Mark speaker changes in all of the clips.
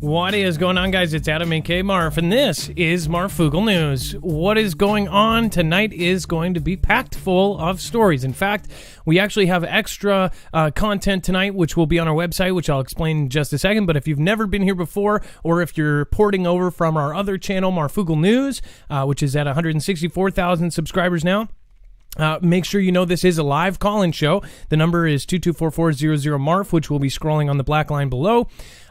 Speaker 1: What is going on, guys? It's Adam and Marf, and this is Marfoogle News. What is going on tonight is going to be packed full of stories. In fact, we actually have extra content tonight, which will be on our website, which I'll explain in just a second. But if you've never been here before, or if you're porting over from our other channel, Marfoogle News, which is at 164,000 subscribers now, make sure you know this is a live call-in show. The number is 224-400-MARF, which will be scrolling on the black line below.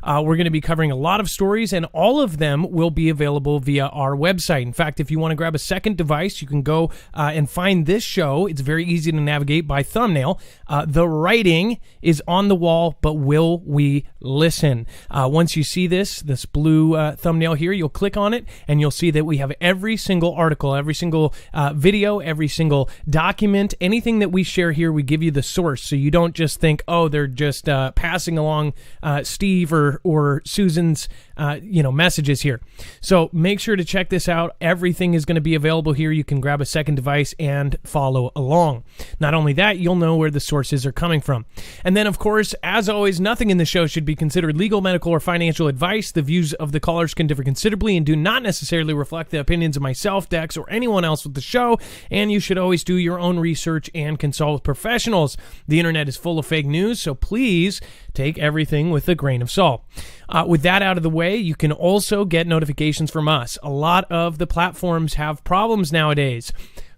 Speaker 1: We're going to be covering a lot of stories, and all of them will be available via our website. In fact, if you want to grab a second device, you can go and find this show. It's very easy to navigate by thumbnail. The writing is on the wall, but will we listen? Once you see this blue thumbnail here, you'll click on it, and you'll see that we have every single article, every single video, every single document, anything that we share here, we give you the source, so you don't just think, oh, they're just passing along Steve or Susan's messages here. So make sure to check this out. Everything is going to be available here. You can grab a second device and follow along. Not only that, you'll know where the sources are coming from. And then, of course, as always, nothing in the show should be considered legal, medical, or financial advice. The views of the callers can differ considerably and do not necessarily reflect the opinions of myself, Dex, or anyone else with the show. And you should always do your own research and consult with professionals. The internet is full of fake news, so please take everything with a grain of salt. With that out of the way, you can also get notifications from us. A lot of the platforms have problems nowadays.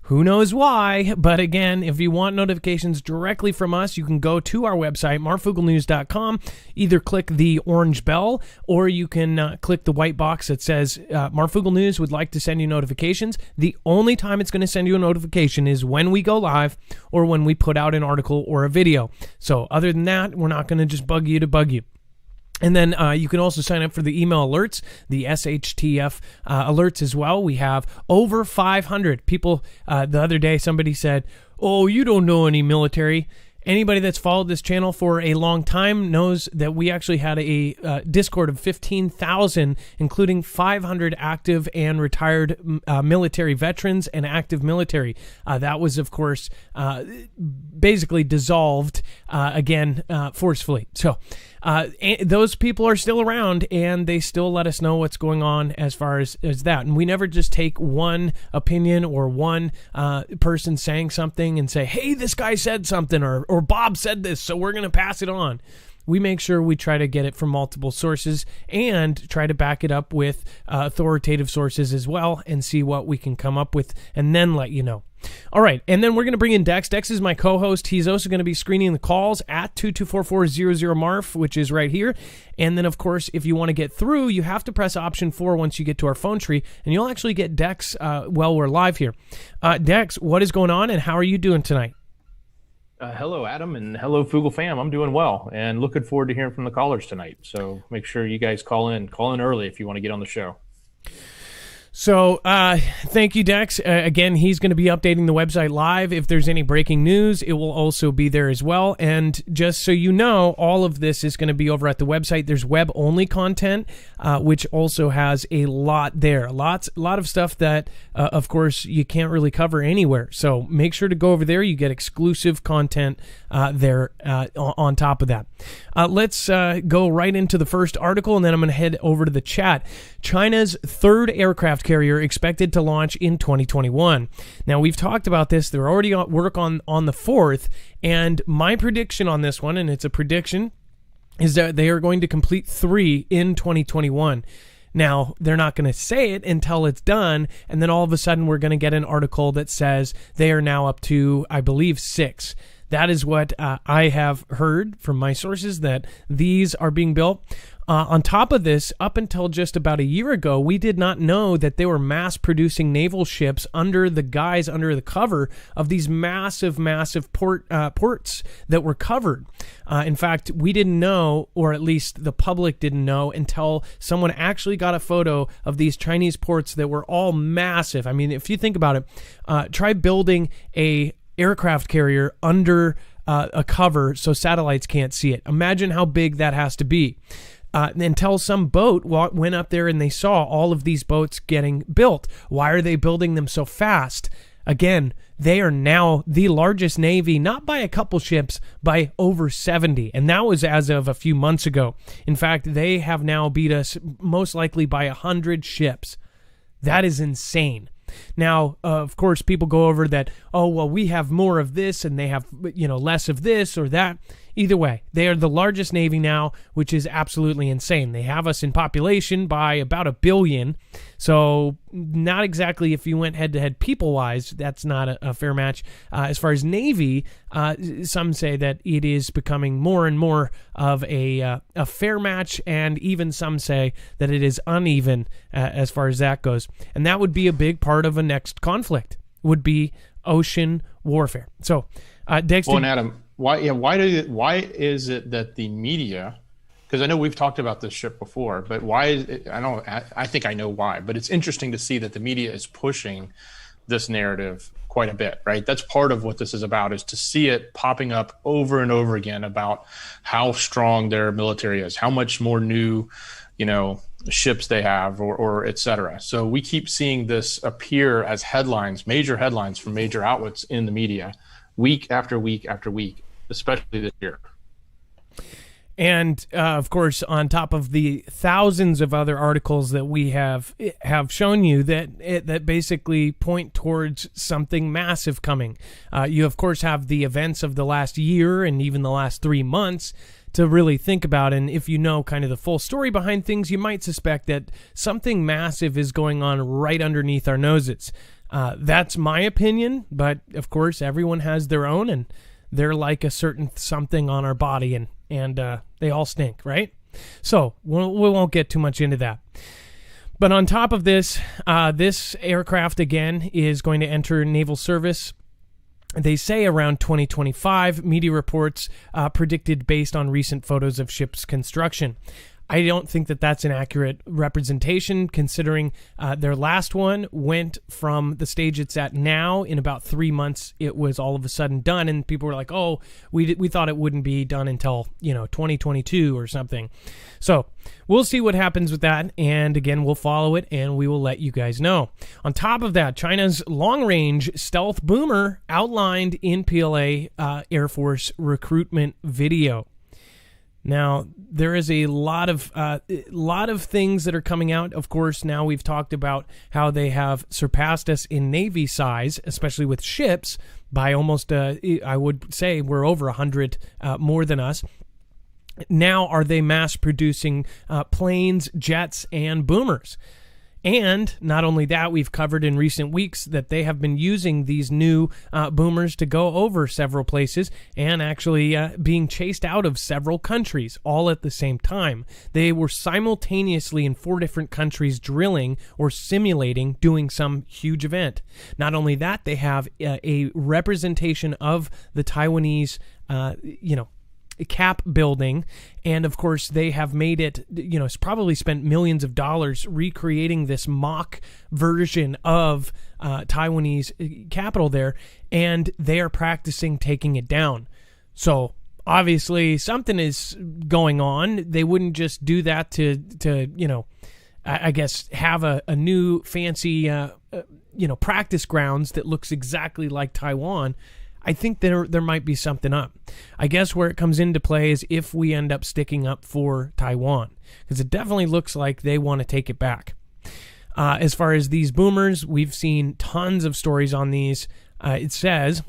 Speaker 1: Who knows why? But again, if you want notifications directly from us, you can go to our website, marfooglenews.com. Either click the orange bell, or you can click the white box that says Marfoogle News would like to send you notifications. The only time it's going to send you a notification is when we go live or when we put out an article or a video. So other than that, we're not going to just bug you to bug you. And then you can also sign up for the email alerts, the SHTF alerts as well. We have over 500 people. The other day, somebody said, oh, you don't know any military. Anybody that's followed this channel for a long time knows that we actually had a Discord of 15,000, including 500 active and retired military veterans and active military. That was, of course, basically dissolved again forcefully. So those people are still around, and they still let us know what's going on as far as that. And we never just take one opinion or one person saying something and say, hey, this guy said something, or Bob said this, so we're going to pass it on. We make sure we try to get it from multiple sources and try to back it up with authoritative sources as well, and see what we can come up with, and then let you know. All right, and then we're going to bring in Dex. Dex is my co-host. He's also going to be screening the calls at 224-400-MARF, which is right here. And then, of course, if you want to get through, you have to press option 4 once you get to our phone tree, and you'll actually get Dex while we're live here. Dex, what is going on, and how are you doing tonight?
Speaker 2: Hello, Adam, and hello, Foogle fam. I'm doing well, and looking forward to hearing from the callers tonight. So make sure you guys call in early if you want to get on the show.
Speaker 1: So thank you, Dex. Again, he's going to be updating the website live. If there's any breaking news, it will also be there as well. And just so you know, all of this is going to be over at the website. There's web-only content, which also has a lot there. A lot of stuff that, of course, you can't really cover anywhere. So make sure to go over there. You get exclusive content there on top of that. Let's go right into the first article, and then I'm going to head over to the chat. China's third aircraft carrier expected to launch in 2021. Now, we've talked about this. They're already at work on the fourth, and my prediction on this one, and it's a prediction, is that they are going to complete 3 in 2021. Now, they're not going to say it until it's done, and then all of a sudden we're going to get an article that says they are now up to, I believe, 6. That is what I have heard from my sources, that these are being built. On top of this, up until just about a year ago, we did not know that they were mass-producing naval ships under the cover of these massive ports that were covered. In fact, we didn't know, or at least the public didn't know, until someone actually got a photo of these Chinese ports that were all massive. I mean, if you think about it, try building a aircraft carrier under a cover so satellites can't see it. Imagine how big that has to be. Until some boat went up there and they saw all of these boats getting built. Why are they building them so fast? Again, they are now the largest Navy, not by a couple ships, by over 70. And that was as of a few months ago. In fact, they have now beat us most likely by 100 ships. That is insane. Now, of course, people go over that, oh, well, we have more of this and they have, less of this or that. Either way, they are the largest Navy now, which is absolutely insane. They have us in population by about 1 billion. So not exactly, if you went head-to-head people-wise, that's not a fair match. As far as Navy, some say that it is becoming more and more of a fair match, and even some say that it is uneven as far as that goes. And that would be a big part of a next conflict, would be ocean warfare. So, Dex...
Speaker 2: Well, and Adam... Why is it that the media, because I know we've talked about this ship before, but why is it, I think I know why, but it's interesting to see that the media is pushing this narrative quite a bit, right? That's part of what this is about, is to see it popping up over and over again about how strong their military is, how much more new, ships they have, or et cetera. So we keep seeing this appear as headlines, major headlines from major outlets in the media, week after week after week, especially this year.
Speaker 1: And of course, on top of the thousands of other articles that we have shown you that basically point towards something massive coming. You of course have the events of the last year and even the last 3 months to really think about. And if you know kind of the full story behind things, you might suspect that something massive is going on right underneath our noses. That's my opinion, but of course everyone has their own, and they're like a certain something on our body, and they all stink, right? So we won't get too much into that. But on top of this, this aircraft again is going to enter naval service. They say around 2025. Media reports predicted based on recent photos of ship's construction. I don't think that that's an accurate representation, considering their last one went from the stage it's at now. In about 3 months, it was all of a sudden done, and people were like, oh, we thought it wouldn't be done until 2022 or something. So we'll see what happens with that, and again, we'll follow it, and we will let you guys know. On top of that, China's long-range stealth boomer outlined in PLA Air Force recruitment video. Now, there is a lot of things that are coming out. Of course, now we've talked about how they have surpassed us in Navy size, especially with ships, by almost, I would say we're over 100 more than us. Now, are they mass producing planes, jets, and boomers? And not only that, we've covered in recent weeks that they have been using these new boomers to go over several places and actually being chased out of several countries all at the same time. They were simultaneously in 4 different countries drilling or simulating doing some huge event. Not only that, they have a representation of the Taiwanese, cap building, and of course they have made it, it's probably spent millions of dollars recreating this mock version of Taiwanese capital there, and they are practicing taking it down. So obviously something is going on. They wouldn't just do that to I guess have a new fancy practice grounds that looks exactly like Taiwan. I think there might be something up. I guess where it comes into play is if we end up sticking up for Taiwan, because it definitely looks like they want to take it back. As far as these boomers, we've seen tons of stories on these. It says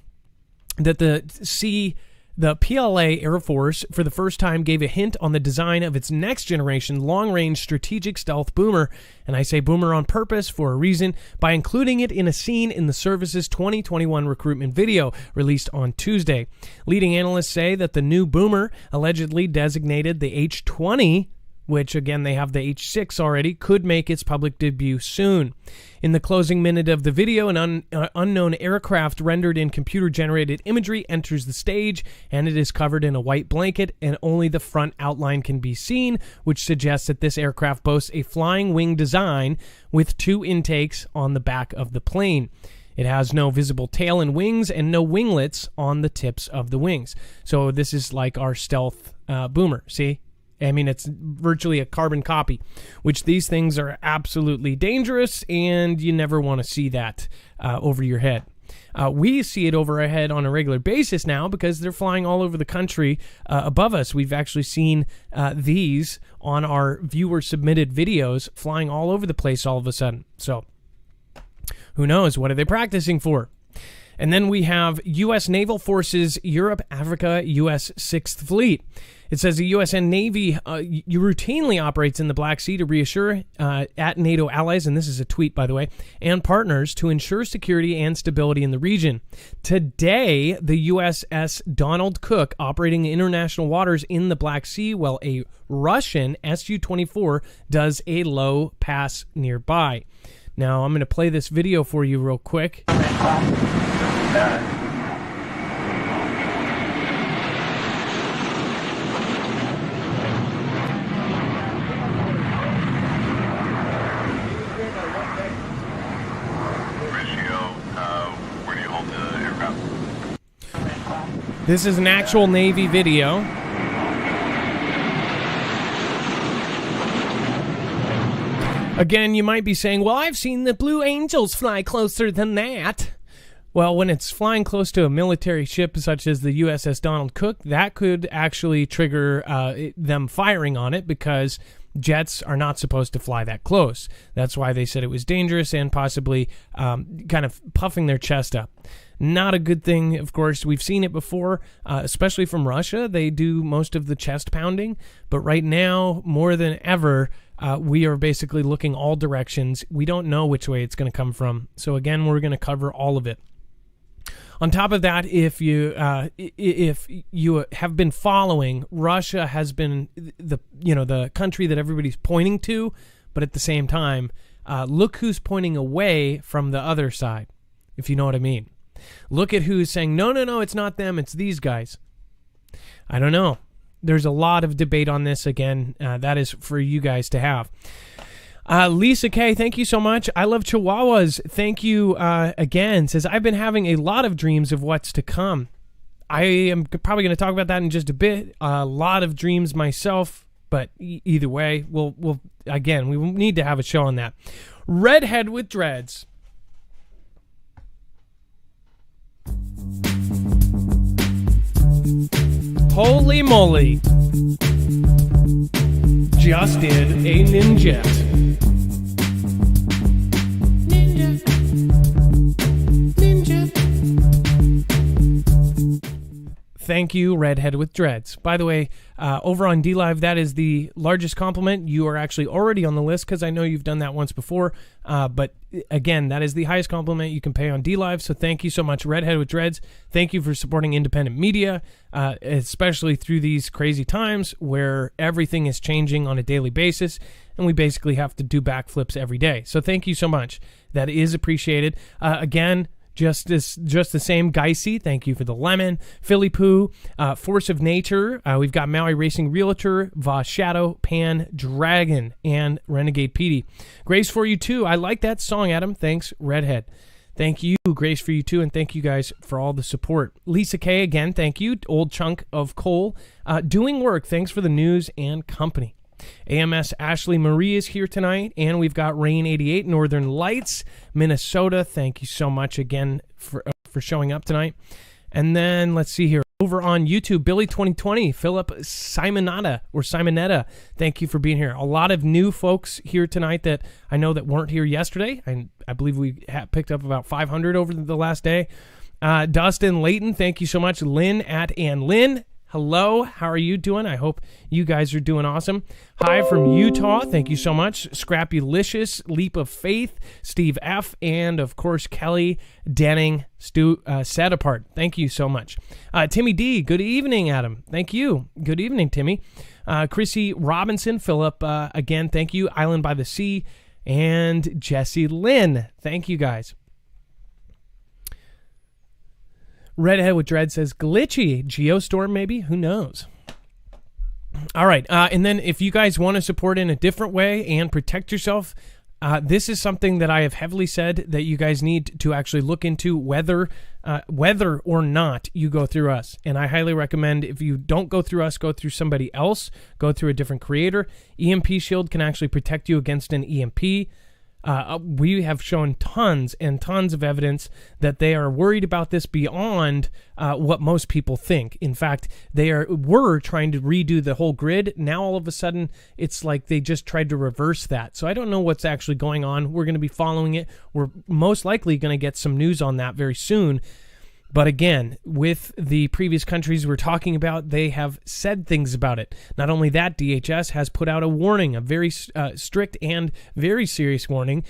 Speaker 1: that the PLA Air Force, for the first time, gave a hint on the design of its next-generation long-range strategic stealth boomer, and I say boomer on purpose for a reason, by including it in a scene in the service's 2021 recruitment video, released on Tuesday. Leading analysts say that the new boomer, allegedly designated the H-20, which, again, they have the H-6 already, could make its public debut soon. In the closing minute of the video, an unknown aircraft rendered in computer-generated imagery enters the stage, and it is covered in a white blanket, and only the front outline can be seen, which suggests that this aircraft boasts a flying wing design with 2 intakes on the back of the plane. It has no visible tail and wings, and no winglets on the tips of the wings. So this is like our stealth boomer, see? I mean, it's virtually a carbon copy, which these things are absolutely dangerous, and you never want to see that over your head. We see it over our head on a regular basis now because they're flying all over the country above us. We've actually seen these on our viewer-submitted videos flying all over the place all of a sudden. So who knows? What are they practicing for? And then we have U.S. Naval Forces Europe, Africa, U.S. 6th Fleet. It says the U.S. and Navy routinely operates in the Black Sea to reassure at NATO allies, and this is a tweet, by the way, and partners to ensure security and stability in the region. Today, the USS Donald Cook operating in international waters in the Black Sea, while a Russian Su-24 does a low pass nearby. Now, I'm going to play this video for you real quick. This is an actual Navy video. Again, you might be saying, well, I've seen the Blue Angels fly closer than that. Well, when it's flying close to a military ship such as the USS Donald Cook, that could actually trigger them firing on it because jets are not supposed to fly that close. That's why they said it was dangerous and possibly kind of puffing their chest up. Not a good thing, of course. We've seen it before, especially from Russia. They do most of the chest pounding. But right now, more than ever, we are basically looking all directions. We don't know which way it's going to come from. So again, we're going to cover all of it. On top of that, if you have been following, Russia has been the country that everybody's pointing to, but at the same time, look who's pointing away from the other side, if you know what I mean. Look at who's saying, no, it's not them, it's these guys. I don't know. There's a lot of debate on this. Again, that is for you guys to have. Lisa K, thank you so much. I love Chihuahuas. Thank you again. Says, I've been having a lot of dreams of what's to come. I am probably going to talk about that in just a bit. A lot of dreams myself, but either way, we'll again, we need to have a show on that. Redhead with Dreads. Holy moly. Just did a ninja. Thank you, Redhead with Dreads. By the way, over on DLive, that is the largest compliment. You are actually already on the list because I know you've done that once before. But again, that is the highest compliment you can pay on DLive. So thank you so much, Redhead with Dreads. Thank you for supporting independent media, especially through these crazy times where everything is changing on a daily basis and we basically have to do backflips every day. So thank you so much. That is appreciated. Again, just the same, Geisy, thank you for the lemon. Philly Poo, Force of Nature. We've got Maui Racing Realtor, Va Shadow, Pan Dragon, and Renegade Petey. Grace for you too. I like that song, Adam. Thanks, Redhead. Thank you, Grace for you too, and thank you guys for all the support. Lisa K, again, thank you. Old Chunk of Coal. Doing work. Thanks for the news and company. AMS Ashley Marie is here tonight, and we've got Rain 88 Northern Lights, Minnesota. Thank you so much again for showing up tonight. And then let's see here. Over on YouTube, Billy 2020, Philip Simonetta. Thank you for being here. A lot of new folks here tonight that I know that weren't here yesterday. I believe we picked up about 500 over the last day. Dustin Layton, thank you so much. Lynn at Ann Lynn. Hello, how are you doing? I hope you guys are doing awesome. Hi from Utah, thank you so much. Scrappylicious, Leap of Faith, Steve F., and of course Kelly Denning, Set Apart. Thank you so much. Timmy D, good evening, Adam. Thank you. Good evening, Timmy. Chrissy Robinson, Philip, again, thank you. Island by the Sea, and Jesse Lynn. Thank you, guys. Redhead with Dread says, glitchy. Geostorm, maybe? Who knows? All right. And then if you guys want to support in a different way and protect yourself, this is something that I have heavily said that you guys need to actually look into whether or not you go through us. And I highly recommend if you don't go through us, go through somebody else, go through a different creator. EMP Shield can actually protect you against an EMP. we have shown tons and tons of evidence that they are worried about this beyond what most people think. In fact, were trying to redo the whole grid. Now all of a sudden, it's like they just tried to reverse that. So I don't know what's actually going on. We're going to be following it. We're most likely going to get some news on that very soon. But again, with the previous countries we're talking about, they have said things about it. Not only that, DHS has put out a warning, a very strict and very serious warning,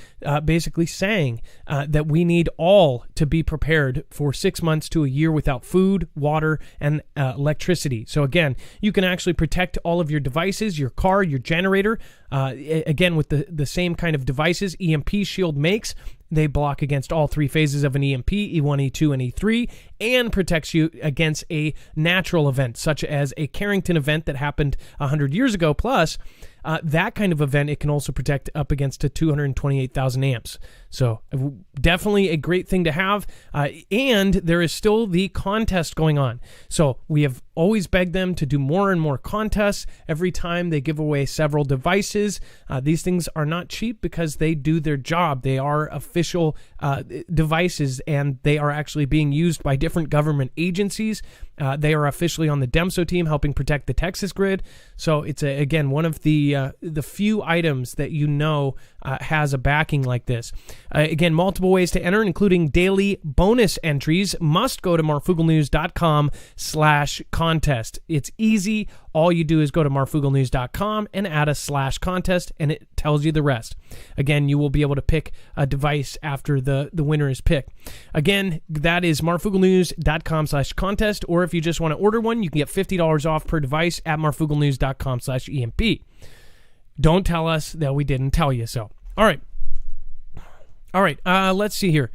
Speaker 1: basically saying that we need all to be prepared for 6 months to a year without food, water, and electricity. So again, you can actually protect all of your devices, your car, your generator, again, with the same kind of devices EMP Shield makes. They block against all three phases of an EMP, E1, E2, and E3, and protects you against a natural event, such as a Carrington event that happened 100 years ago. Plus, that kind of event, it can also protect up against to 228,000 amps. So definitely a great thing to have. And there is still the contest going on. So we have always begged them to do more and more contests. Every time they give away several devices, these things are not cheap because they do their job. They are official devices, and they are actually being used by different government agencies. They are officially on the DEMSO team helping protect the Texas grid. So it's, again, one of the few items that has a backing like this. Again, multiple ways to enter, including daily bonus entries. Must go to marfugglenews.com/contest. It's easy. All you do is go to marfugglenews.com and add a /contest, and it tells you the rest. Again, you will be able to pick a device after the winner is picked. Again, that is marfugglenews.com/contest, or if you just want to order one, you can get $50 off per device at marfugglenews.com/EMP. Don't tell us that we didn't tell you so. All right. Let's see here.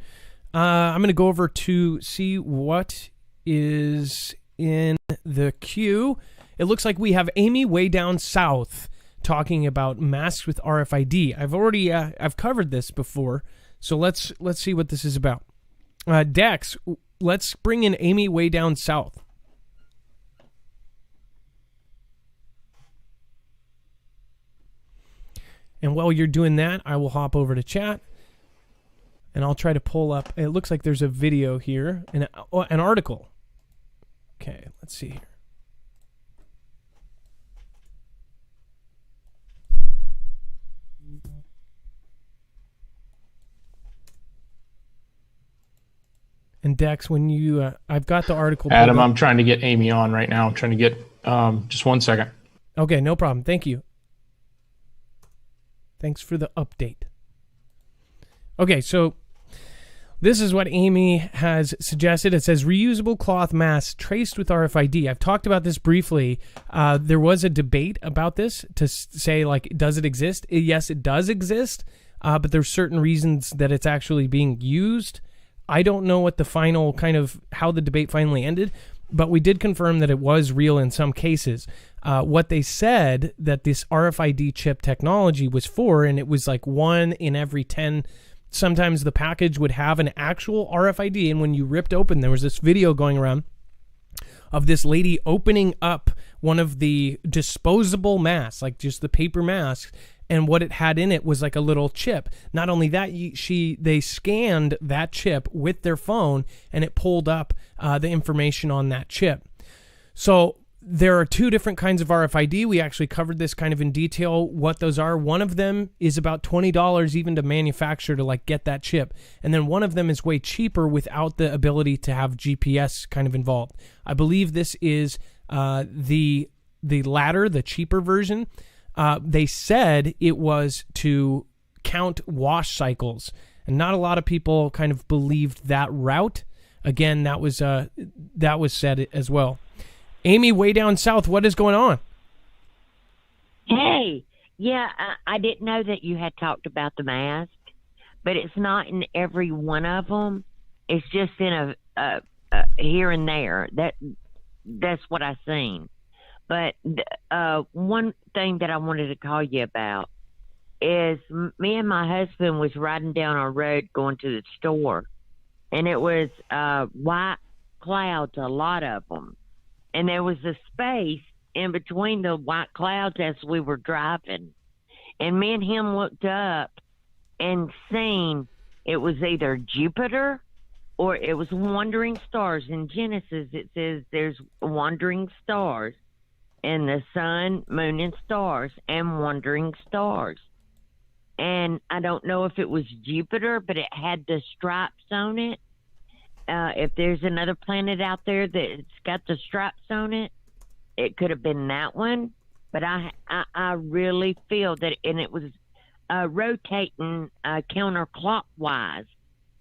Speaker 1: I'm going to go over to see what is in the queue. It looks like we have Amy way down south talking about masks with RFID. I've covered this before, so let's see what this is about. Dex, let's bring in Amy way down south. And while you're doing that, I will hop over to chat, and I'll try to pull up. It looks like there's a video here, an article. Okay, let's see here. And Dex, when you, I've got the article.
Speaker 2: Adam, I'm trying to get Amy on right now. I'm trying to get, just 1 second.
Speaker 1: Okay, no problem. Thank you. Thanks for the update. Okay, so this is what Amy has suggested. It says reusable cloth masks traced with RFID. I've talked about this briefly. There was a debate about this to say, like, does it exist? Yes, it does exist, but there's certain reasons that it's actually being used. I don't know what the final kind of how the debate finally ended, but we did confirm that it was real in some cases. What they said that this RFID chip technology was for, and it was like 1 in every 10. Sometimes the package would have an actual RFID, and when you ripped open, there was this video going around of this lady opening up one of the disposable masks, like just the paper masks, and what it had in it was like a little chip. Not only that, they scanned that chip with their phone, and it pulled up the information on that chip. So there are 2 different kinds of RFID. We actually covered this kind of in detail, what those are. One of them is about $20 even to manufacture to like get that chip. And then one of them is way cheaper without the ability to have GPS kind of involved. I believe this is the latter, the cheaper version. They said it was to count wash cycles, and not a lot of people kind of believed that route. Again, that was said as well. Amy, way down south, what is going on?
Speaker 3: Hey, yeah, I didn't know that you had talked about the mask, but it's not in every one of them. It's just in a here and there. That's what I seen. But one thing that I wanted to call you about is me and my husband was riding down our road going to the store, and it was white clouds, a lot of them. And there was a space in between the white clouds as we were driving. And me and him looked up, and seen it was either Jupiter or it was wandering stars. In Genesis, it says there's wandering stars, and the sun, moon, and stars, and wandering stars. And I don't know if it was Jupiter, but it had the stripes on it. If there's another planet out there that's got the stripes on it, it could have been that one. But I really feel that, and it was rotating counterclockwise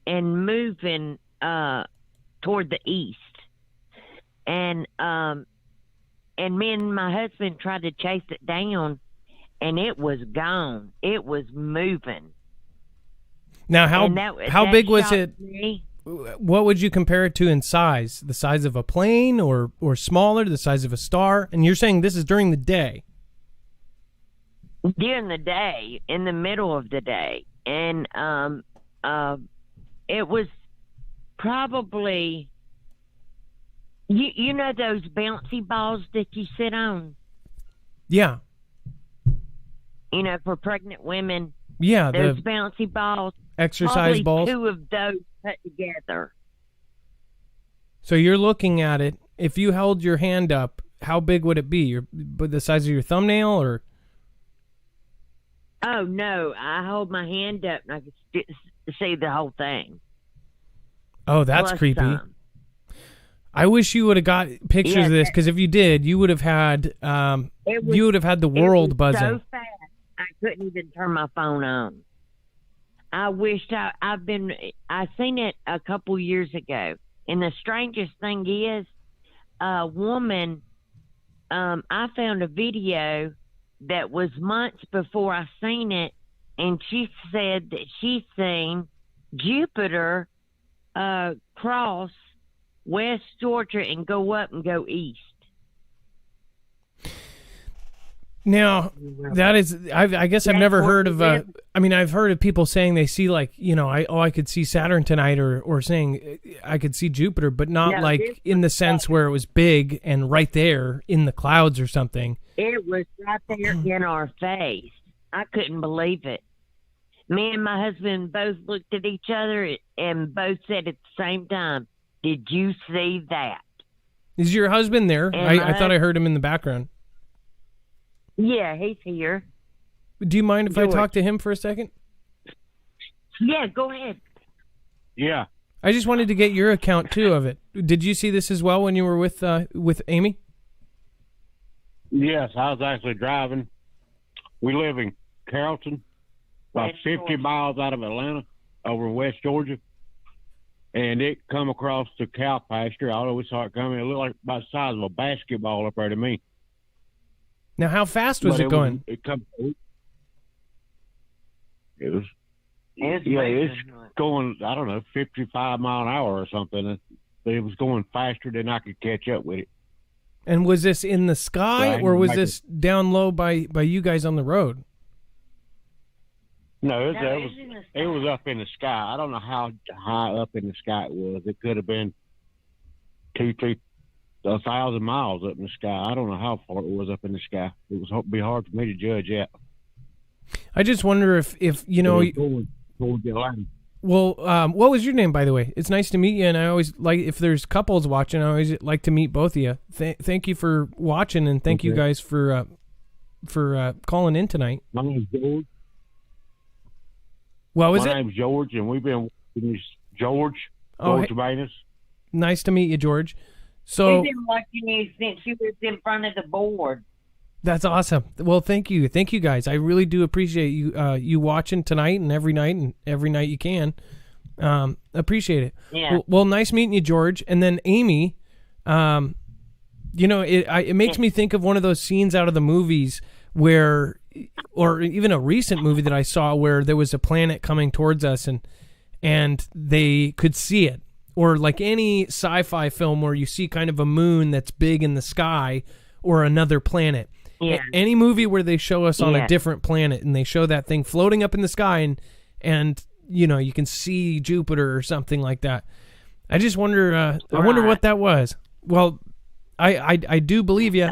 Speaker 3: and moving toward the east. And me and my husband tried to chase it down, and it was gone. It was moving.
Speaker 1: Now, how big was it?
Speaker 3: Me.
Speaker 1: What would you compare it to in size? The size of a plane or smaller, the size of a star? And you're saying this is during the day?
Speaker 3: During the day, in the middle of the day. And it was probably, you know those bouncy balls that you sit on?
Speaker 1: Yeah.
Speaker 3: You know, for pregnant women.
Speaker 1: Yeah.
Speaker 3: Those bouncy balls.
Speaker 1: Exercise balls?
Speaker 3: Two of those put together.
Speaker 1: So you're looking at it. If you held your hand up, how big would it be? The size of your thumbnail, or?
Speaker 3: Oh, no. I hold my hand up and I could see the whole thing.
Speaker 1: Oh, that's
Speaker 3: Plus
Speaker 1: creepy.
Speaker 3: some.
Speaker 1: I wish you would have got pictures of this, because if you did, you would have had the world buzzing.
Speaker 3: So fast, I couldn't even turn my phone on. I wished I seen it a couple years ago. And the strangest thing is, a woman, I found a video that was months before I seen it, and she said that she seen Jupiter cross West Georgia and go up and go east.
Speaker 1: Now, that is, I guess I've never heard of, I've heard of people saying they see, like, I could see Saturn tonight, or saying I could see Jupiter, but not in the sense where it was big and right there in the clouds or something.
Speaker 3: It was right there in our face. I couldn't believe it. Me and my husband both looked at each other and both said at the same time, "Did you see that?"
Speaker 1: Is your husband there? I thought I heard him in the background.
Speaker 3: Yeah, he's here.
Speaker 1: Do you mind if I talk to him for a second?
Speaker 3: Yeah, go ahead.
Speaker 4: Yeah.
Speaker 1: I just wanted to get your account, too, of it. Did you see this as well when you were with Amy?
Speaker 4: Yes, I was actually driving. We live in Carrollton, about 50 miles out of Atlanta, over in West Georgia. And it come across the cow pasture. I always saw it coming. It looked like about the size of a basketball up there to me.
Speaker 1: Now, how fast was it going?
Speaker 4: It was going, I don't know, 55 mile an hour or something. It was going faster than I could catch up with it.
Speaker 1: And was this in the sky, or was this down low by you guys on the road?
Speaker 4: No, it was up in the sky. I don't know how high up in the sky it was. It could have been 1,000 miles up in the sky. I don't know how far it was up in the sky. It would be hard for me to judge yet.
Speaker 1: I just wonder if
Speaker 4: Going toward the Atlanta.
Speaker 1: Well, what was your name, by the way? It's nice to meet you, and I always like, if there's couples watching, I always like to meet both of you. Thank you for watching, and thank you guys for calling in tonight.
Speaker 4: My name's George.
Speaker 1: What was it?
Speaker 4: My name's George, and we've been watching this George Manus.
Speaker 1: Nice to meet you, George. So
Speaker 3: we've been watching you since you was in front of the board.
Speaker 1: That's awesome. Well, thank you guys. I really do appreciate you watching tonight and every night you can. Appreciate it.
Speaker 3: Yeah.
Speaker 1: Well, nice meeting you, George. And then Amy, it makes me think of one of those scenes out of the movies where, or even a recent movie that I saw where there was a planet coming towards us and they could see it. Or like any sci-fi film where you see kind of a moon that's big in the sky or another planet.
Speaker 3: Yeah.
Speaker 1: Any movie where they show us on a different planet and they show that thing floating up in the sky and you can see Jupiter or something like that. I just wonder, I wonder what that was. Well, I do believe you.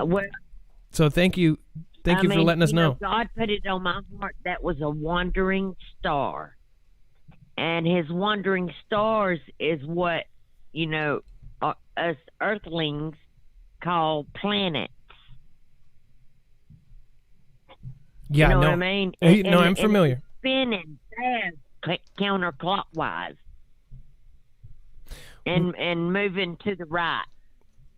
Speaker 1: So thank you for letting us know.
Speaker 3: God put it on my heart. That was a wandering star. And his wandering stars is what, us earthlings call planets.
Speaker 1: Yeah,
Speaker 3: you know
Speaker 1: no.
Speaker 3: what I mean?
Speaker 1: I'm familiar.
Speaker 3: Spinning fast counterclockwise and moving to the right.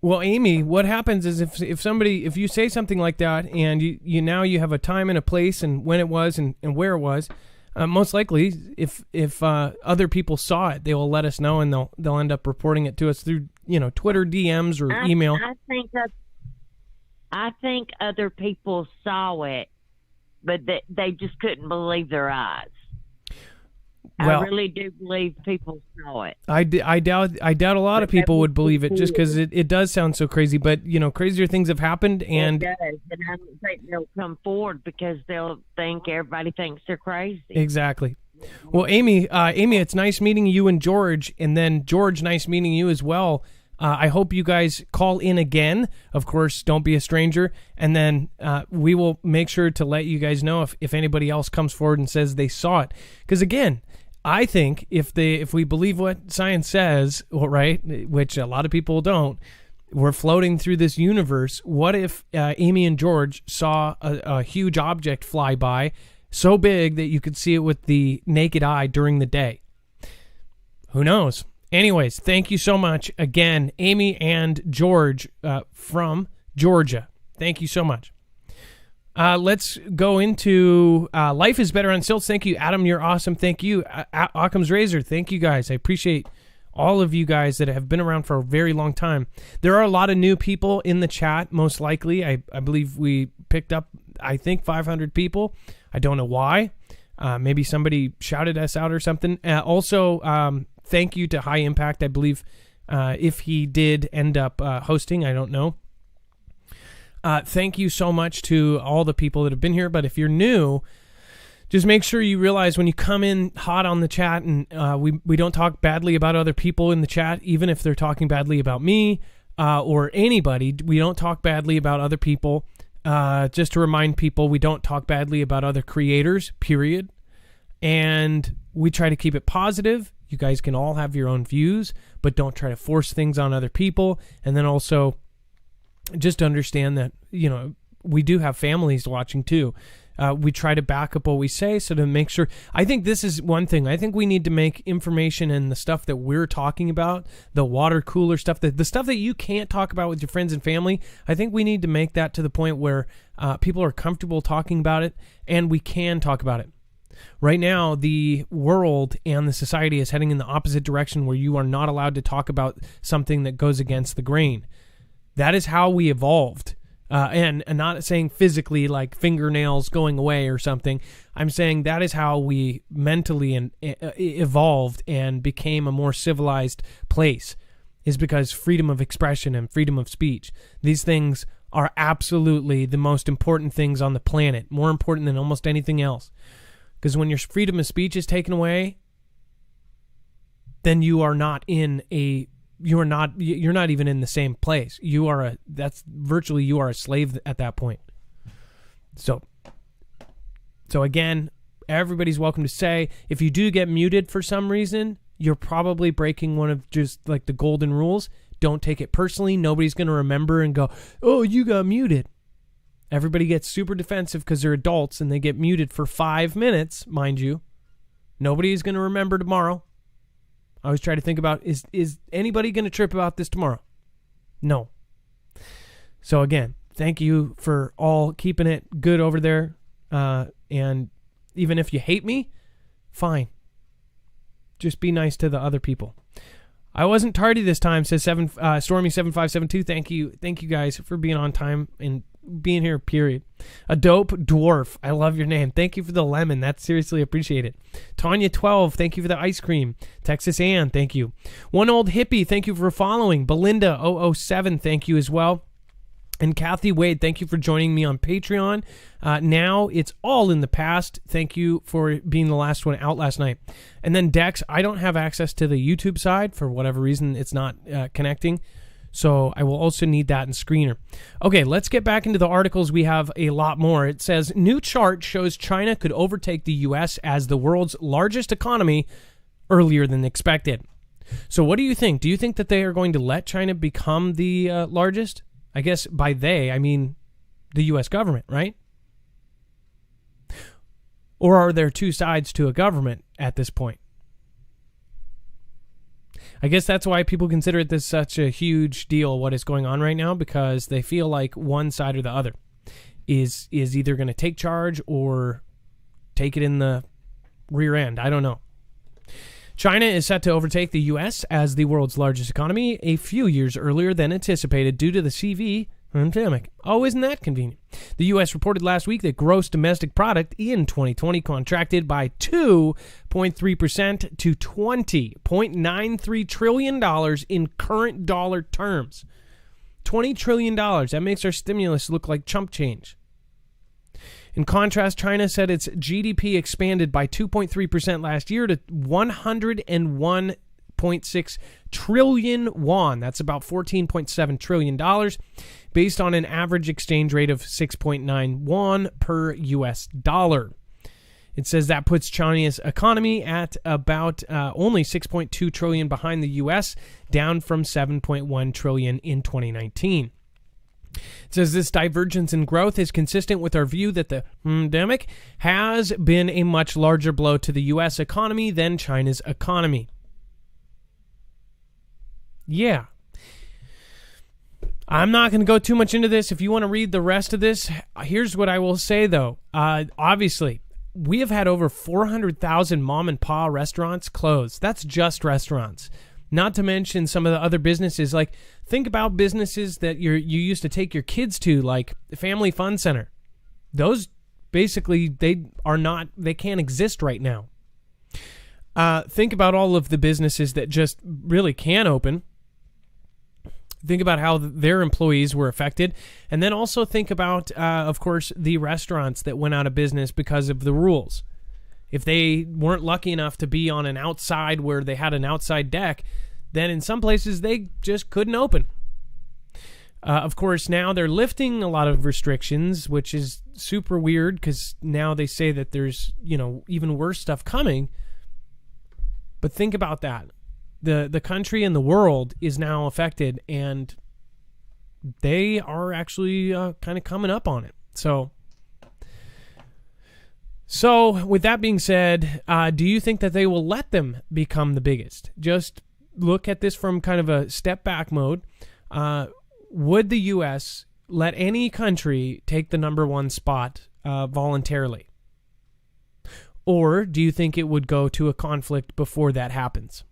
Speaker 1: Well, Amy, what happens is if you say something like that and you have a time and a place and when it was and where it was, most likely if other people saw it, they will let us know and they'll end up reporting it to us through Twitter DMs or email.
Speaker 3: I think other people saw it, but they just couldn't believe their eyes.
Speaker 1: Well,
Speaker 3: I really do believe people saw it.
Speaker 1: I doubt a lot of people would believe it just because it does sound so crazy. But crazier things have happened, and
Speaker 3: it does. And I don't think they'll come forward because they'll think everybody thinks they're crazy.
Speaker 1: Exactly. Well, Amy, it's nice meeting you and George, and then George, nice meeting you as well. I hope you guys call in again. Of course, don't be a stranger. And then we will make sure to let you guys know if anybody else comes forward and says they saw it. Because again, I think if we believe what science says, right, which a lot of people don't, we're floating through this universe. What if Amy and George saw a huge object fly by, so big that you could see it with the naked eye during the day? Who knows? Anyways, thank you so much again, Amy and George from Georgia. Thank you so much. Let's go into Life is Better on Stilts. Thank you, Adam. You're awesome. Thank you, Occam's Razor. Thank you, guys. I appreciate all of you guys that have been around for a very long time. There are a lot of new people in the chat, most likely. I believe we picked up, 500 people. I don't know why. Maybe somebody shouted us out or something. Also, thank you to High Impact. I believe if he did end up hosting, I don't know. Thank you so much to all the people that have been here. But if you're new, just make sure you realize when you come in hot on the chat, and we don't talk badly about other people in the chat, even if they're talking badly about me or anybody. We don't talk badly about other people. Just to remind people, we don't talk badly about other creators, period. And we try to keep it positive. You guys can all have your own views, but don't try to force things on other people. And then also, just understand that, we do have families watching too. We try to back up what we say, so to make sure. I think this is one thing. I think we need to make information and the stuff that we're talking about, the water cooler stuff, the stuff that you can't talk about with your friends and family. I think we need to make that to the point where people are comfortable talking about it, and we can talk about it. Right now, the world and the society is heading in the opposite direction, where you are not allowed to talk about something that goes against the grain. That is how we evolved. And not saying physically like fingernails going away or something. I'm saying that is how we mentally evolved and became a more civilized place, is because freedom of expression and freedom of speech. These things are absolutely the most important things on the planet, more important than almost anything else. Because when your freedom of speech is taken away, then you are not you're not even in the same place. You are a slave at that point. So again, everybody's welcome to say, if you do get muted for some reason, you're probably breaking one of just like the golden rules. Don't take it personally. Nobody's going to remember and go, "Oh, you got muted." Everybody gets super defensive because they're adults and they get muted for 5 minutes, mind you. Nobody's going to remember tomorrow. I always try to think about, is anybody going to trip about this tomorrow? No. So again, thank you for all keeping it good over there. And even if you hate me, fine. Just be nice to the other people. I wasn't tardy this time, says Stormy7572. Thank you guys for being on time and being here, period. A dope dwarf. I love your name. Thank you for the lemon. That's seriously appreciated. Tanya12, thank you for the ice cream. Texas Ann, thank you. One Old Hippie, thank you for following. Belinda007, thank you as well. And Kathy Wade, thank you for joining me on Patreon. Now it's all in the past. Thank you for being the last one out last night. And then Dex, I don't have access to the YouTube side. For whatever reason, it's not connecting. So I will also need that in Screener. Okay, let's get back into the articles. We have a lot more. It says, new chart shows China could overtake the U.S. as the world's largest economy earlier than expected. So what do you think? Do you think that they are going to let China become the largest? I guess by they, I mean the U.S. government, right? Or are there two sides to a government at this point? I guess that's why people consider it this such a huge deal, what is going on right now, because they feel like one side or the other is either going to take charge or take it in the rear end. I don't know. China is set to overtake the U.S. as the world's largest economy a few years earlier than anticipated due to the CV pandemic. Oh, isn't that convenient? The U.S. reported last week that gross domestic product in 2020 contracted by 2.3% to $20.93 trillion in current dollar terms. $20 trillion. That makes our stimulus look like chump change. In contrast, China said its GDP expanded by 2.3% last year to 101.6 trillion won. That's about $14.7 trillion, based on an average exchange rate of 6.9 won per U.S. dollar. It says that puts China's economy at about only 6.2 trillion behind the U.S., down from 7.1 trillion in 2019. It says this divergence in growth is consistent with our view that the pandemic has been a much larger blow to the U.S. economy than China's economy. Yeah. I'm not going to go too much into this. If you want to read the rest of this, here's what I will say, though. Obviously, we have had over 400,000 mom and pop restaurants close. That's just restaurants. Not to mention some of the other businesses. Like, think about businesses that you used to take your kids to, like Family Fun Center. Those basically they can't exist right now. Think about all of the businesses that just really can open. Think about how their employees were affected. And then also think about, of course, the restaurants that went out of business because of the rules. If they weren't lucky enough to be on an outside where they had an outside deck, then in some places they just couldn't open. Of course, now they're lifting a lot of restrictions, which is super weird because now they say that there's, even worse stuff coming. But think about that. The country and the world is now affected, and they are actually kind of coming up on it. So with that being said, do you think that they will let them become the biggest? Just look at this from kind of a step back mode. Would the U.S. let any country take the number one spot voluntarily? Or do you think it would go to a conflict before that happens?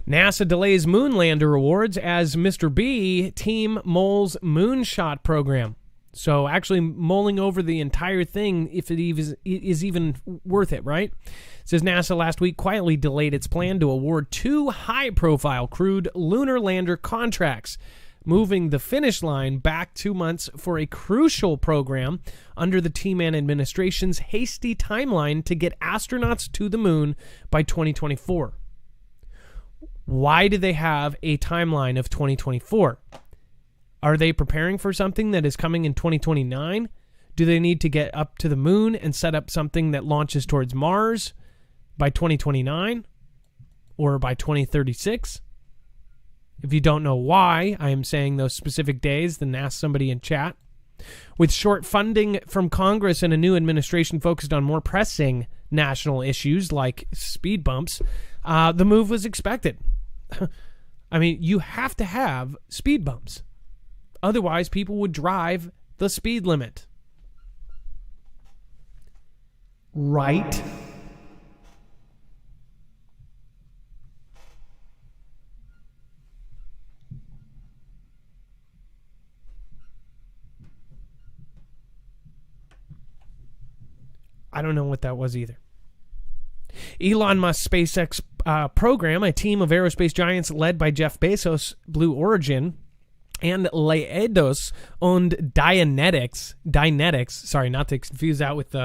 Speaker 1: NASA delays moonlander awards as Mr. B team moles moonshot program. So actually mulling over the entire thing, if it is even worth it, right? It says NASA last week quietly delayed its plan to award 2 high-profile crewed lunar lander contracts, moving the finish line back 2 months for a crucial program under the T-Man administration's hasty timeline to get astronauts to the moon by 2024. Why do they have a timeline of 2024? Are they preparing for something that is coming in 2029? Do they need to get up to the moon and set up something that launches towards Mars by 2029 or by 2036? If you don't know why I am saying those specific days, then ask somebody in chat. With short funding from Congress and a new administration focused on more pressing national issues like speed bumps, the move was expected. I mean, you have to have speed bumps. Otherwise, people would drive the speed limit. Right? I don't know what that was either. Elon Musk's SpaceX program, a team of aerospace giants led by Jeff Bezos, Blue Origin, and Leidos owned Dynetics, sorry, not to confuse that with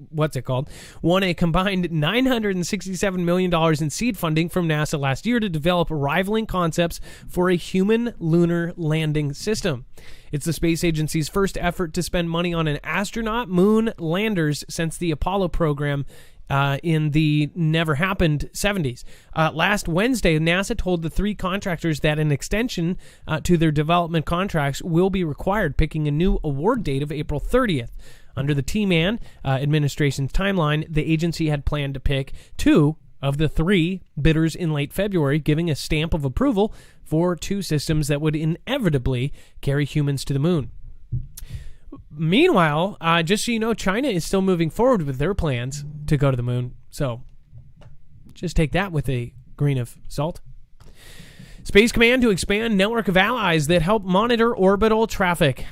Speaker 1: what's it called, won a combined $967 million in seed funding from NASA last year to develop rivaling concepts for a human lunar landing system. It's the space agency's first effort to spend money on an astronaut moon landers since the Apollo program in the never-happened 70s. Last Wednesday, NASA told the 3 contractors that an extension to their development contracts will be required, picking a new award date of April 30th. Under the T-Man administration's timeline, the agency had planned to pick 2 of the 3 bidders in late February, giving a stamp of approval for 2 systems that would inevitably carry humans to the moon. Meanwhile, just so you know, China is still moving forward with their plans to go to the moon. So just take that with a grain of salt. Space Command to expand network of allies that help monitor orbital traffic.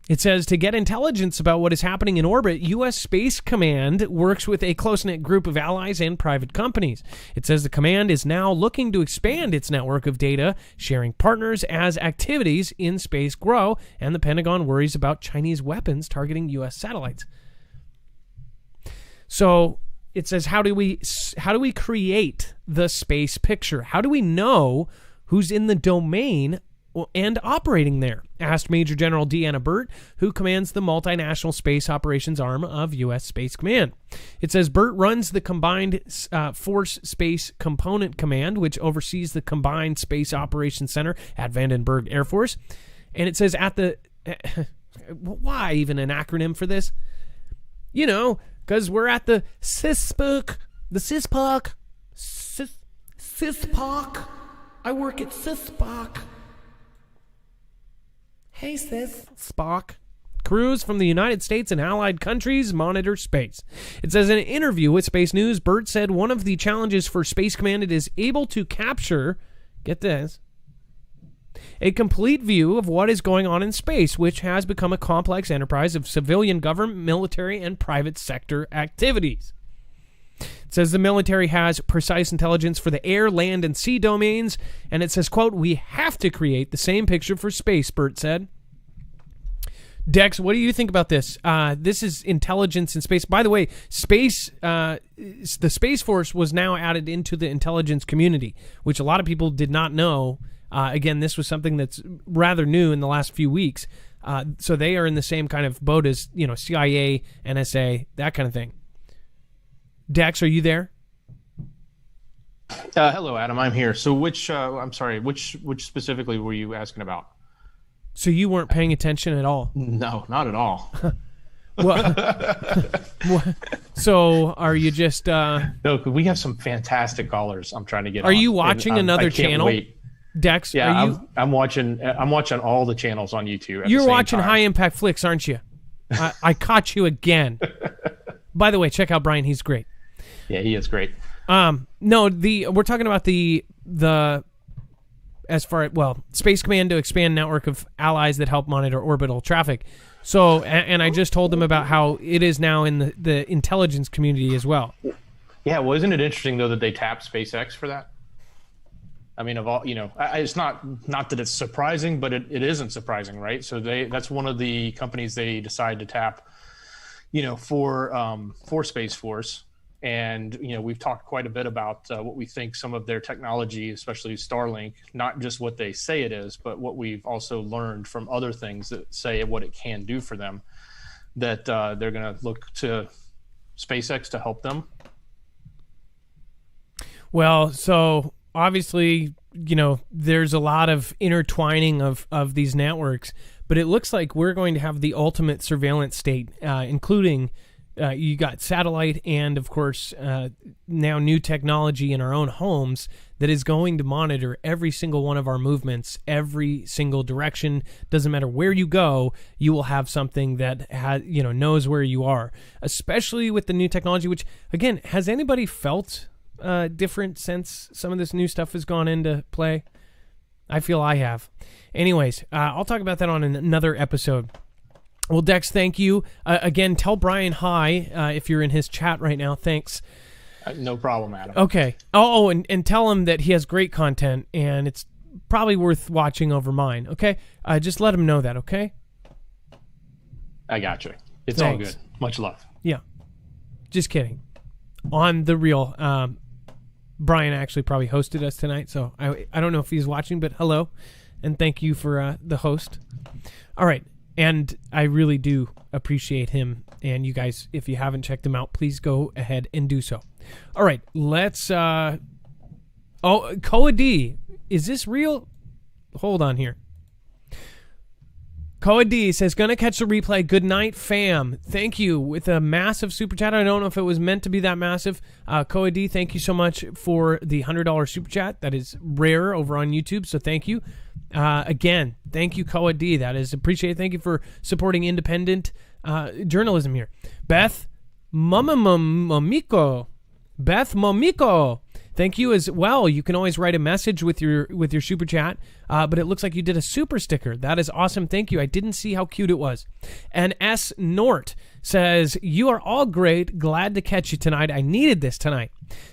Speaker 1: It says to get intelligence about what is happening in orbit, U.S. Space Command works with a close-knit group of allies and private companies. It says the command is now looking to expand its network of data sharing partners as activities in space grow, and the Pentagon worries about Chinese weapons targeting U.S. satellites. So it says, how do we create the space picture? How do we know who's in the domain and operating there? Asked Major General Deanna Burt, who commands the multinational space operations arm of U.S. Space Command. It says Burt runs the Combined Force Space Component Command, which oversees the Combined Space Operations Center at Vandenberg Air Force. And it says at the... why even an acronym for this? You know, because we're at the CISPOC. The CISPOC. CISPOC. I work at CISPOC. Hey, sis. Spock. Crews from the United States and allied countries monitor space. It says in an interview with Space News, Burt said one of the challenges for Space Command is able to capture, get this, a complete view of what is going on in space, which has become a complex enterprise of civilian government, military, and private sector activities. It says the military has precise intelligence for the air, land, and sea domains, and it says, quote, we have to create the same picture for space, Burt said. Dex, what do you think about this? This is intelligence in space. By the way, the Space Force was now added into the intelligence community, which a lot of people did not know. Again, this was something that's rather new in the last few weeks. So they are in the same kind of boat as, you know, CIA, NSA, that kind of thing. Dex, are you there?
Speaker 2: Hello, Adam. I'm here. So which specifically were you asking about?
Speaker 1: So you weren't paying attention at all?
Speaker 2: No, not at all.
Speaker 1: So are you just...
Speaker 2: No, we have some fantastic callers I'm trying to get
Speaker 1: Are you watching another channel?
Speaker 2: Wait.
Speaker 1: Dex,
Speaker 2: yeah,
Speaker 1: are you...
Speaker 2: I'm watching all the channels on YouTube at
Speaker 1: You're
Speaker 2: the same
Speaker 1: watching
Speaker 2: time.
Speaker 1: High Impact Flicks, aren't you? I caught you again. By the way, check out Brian. He's great.
Speaker 2: Yeah, he is great.
Speaker 1: No, we're talking about the Space Command to expand network of allies that help monitor orbital traffic. So, and I just told them about how it is now in the intelligence community as well.
Speaker 2: Yeah, well, isn't it interesting though that they tapped SpaceX for that? I mean, of all, you know, it's not that it's surprising, but it isn't surprising, right? So that's one of the companies they decide to tap, you know, for Space Force. And, you know, we've talked quite a bit about what we think some of their technology, especially Starlink, not just what they say it is, but what we've also learned from other things that say what it can do for them, that they're going to look to SpaceX to help them.
Speaker 1: Well, so obviously, you know, there's a lot of intertwining of these networks, but it looks like we're going to have the ultimate surveillance state, including... you got satellite and, of course, now new technology in our own homes that is going to monitor every single one of our movements, every single direction. Doesn't matter where you go, you will have something that knows where you are, especially with the new technology, which, again, has anybody felt different since some of this new stuff has gone into play? I feel I have. Anyways, I'll talk about that on another episode. Well, Dex, thank you. Again, tell Brian hi if you're in his chat right now. Thanks.
Speaker 2: No problem, Adam.
Speaker 1: Okay. Oh, and tell him that he has great content, and it's probably worth watching over mine. Okay, just let him know that. Okay.
Speaker 2: I got you. It's
Speaker 1: Thanks.
Speaker 2: all good. Much love.
Speaker 1: Yeah. Just kidding. On the real, Brian actually probably hosted us tonight, so I don't know if he's watching, but hello, and thank you for the host. All right, and I really do appreciate him, and you guys, if you haven't checked him out, please go ahead and do so. All right, let's, Koa D, is this real? Hold on here. Koa D says, gonna catch the replay. Good night, fam. Thank you. With a massive super chat. I don't know if it was meant to be that massive. Koa D, thank you so much for the $100 super chat. That is rare over on YouTube, so thank you. Again, thank you, Koa D. That is appreciated. Thank you for supporting independent journalism here. Beth Momiko. Thank you as well. You can always write a message with your super chat, but it looks like you did a super sticker. That is awesome. Thank you. I didn't see how cute it was. And S. Nort says, you are all great. Glad to catch you tonight. I needed this tonight.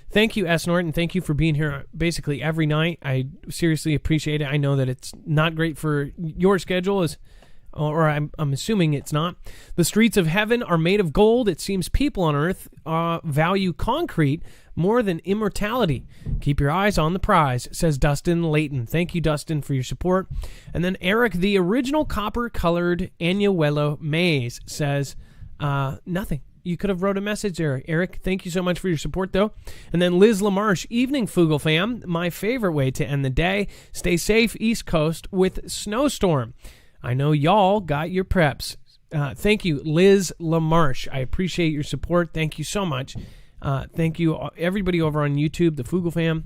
Speaker 1: Thank you, S. Nort, and thank you for being here basically every night. I seriously appreciate it. I know that it's not great for your schedule, or I'm assuming it's not. The streets of heaven are made of gold. It seems people on earth value concrete more than immortality. Keep your eyes on the prize, says Dustin Layton. Thank you, Dustin, for your support. And then Eric, the original copper-colored Añuelo Maze, says, nothing. You could have wrote a message there. Eric, thank you so much for your support, though. And then Liz LaMarche, evening, Foogle fam. My favorite way to end the day. Stay safe, East Coast, with snowstorm. I know y'all got your preps. Thank you, Liz LaMarche. I appreciate your support. Thank you so much. Thank you, everybody over on YouTube, the Foogle fam.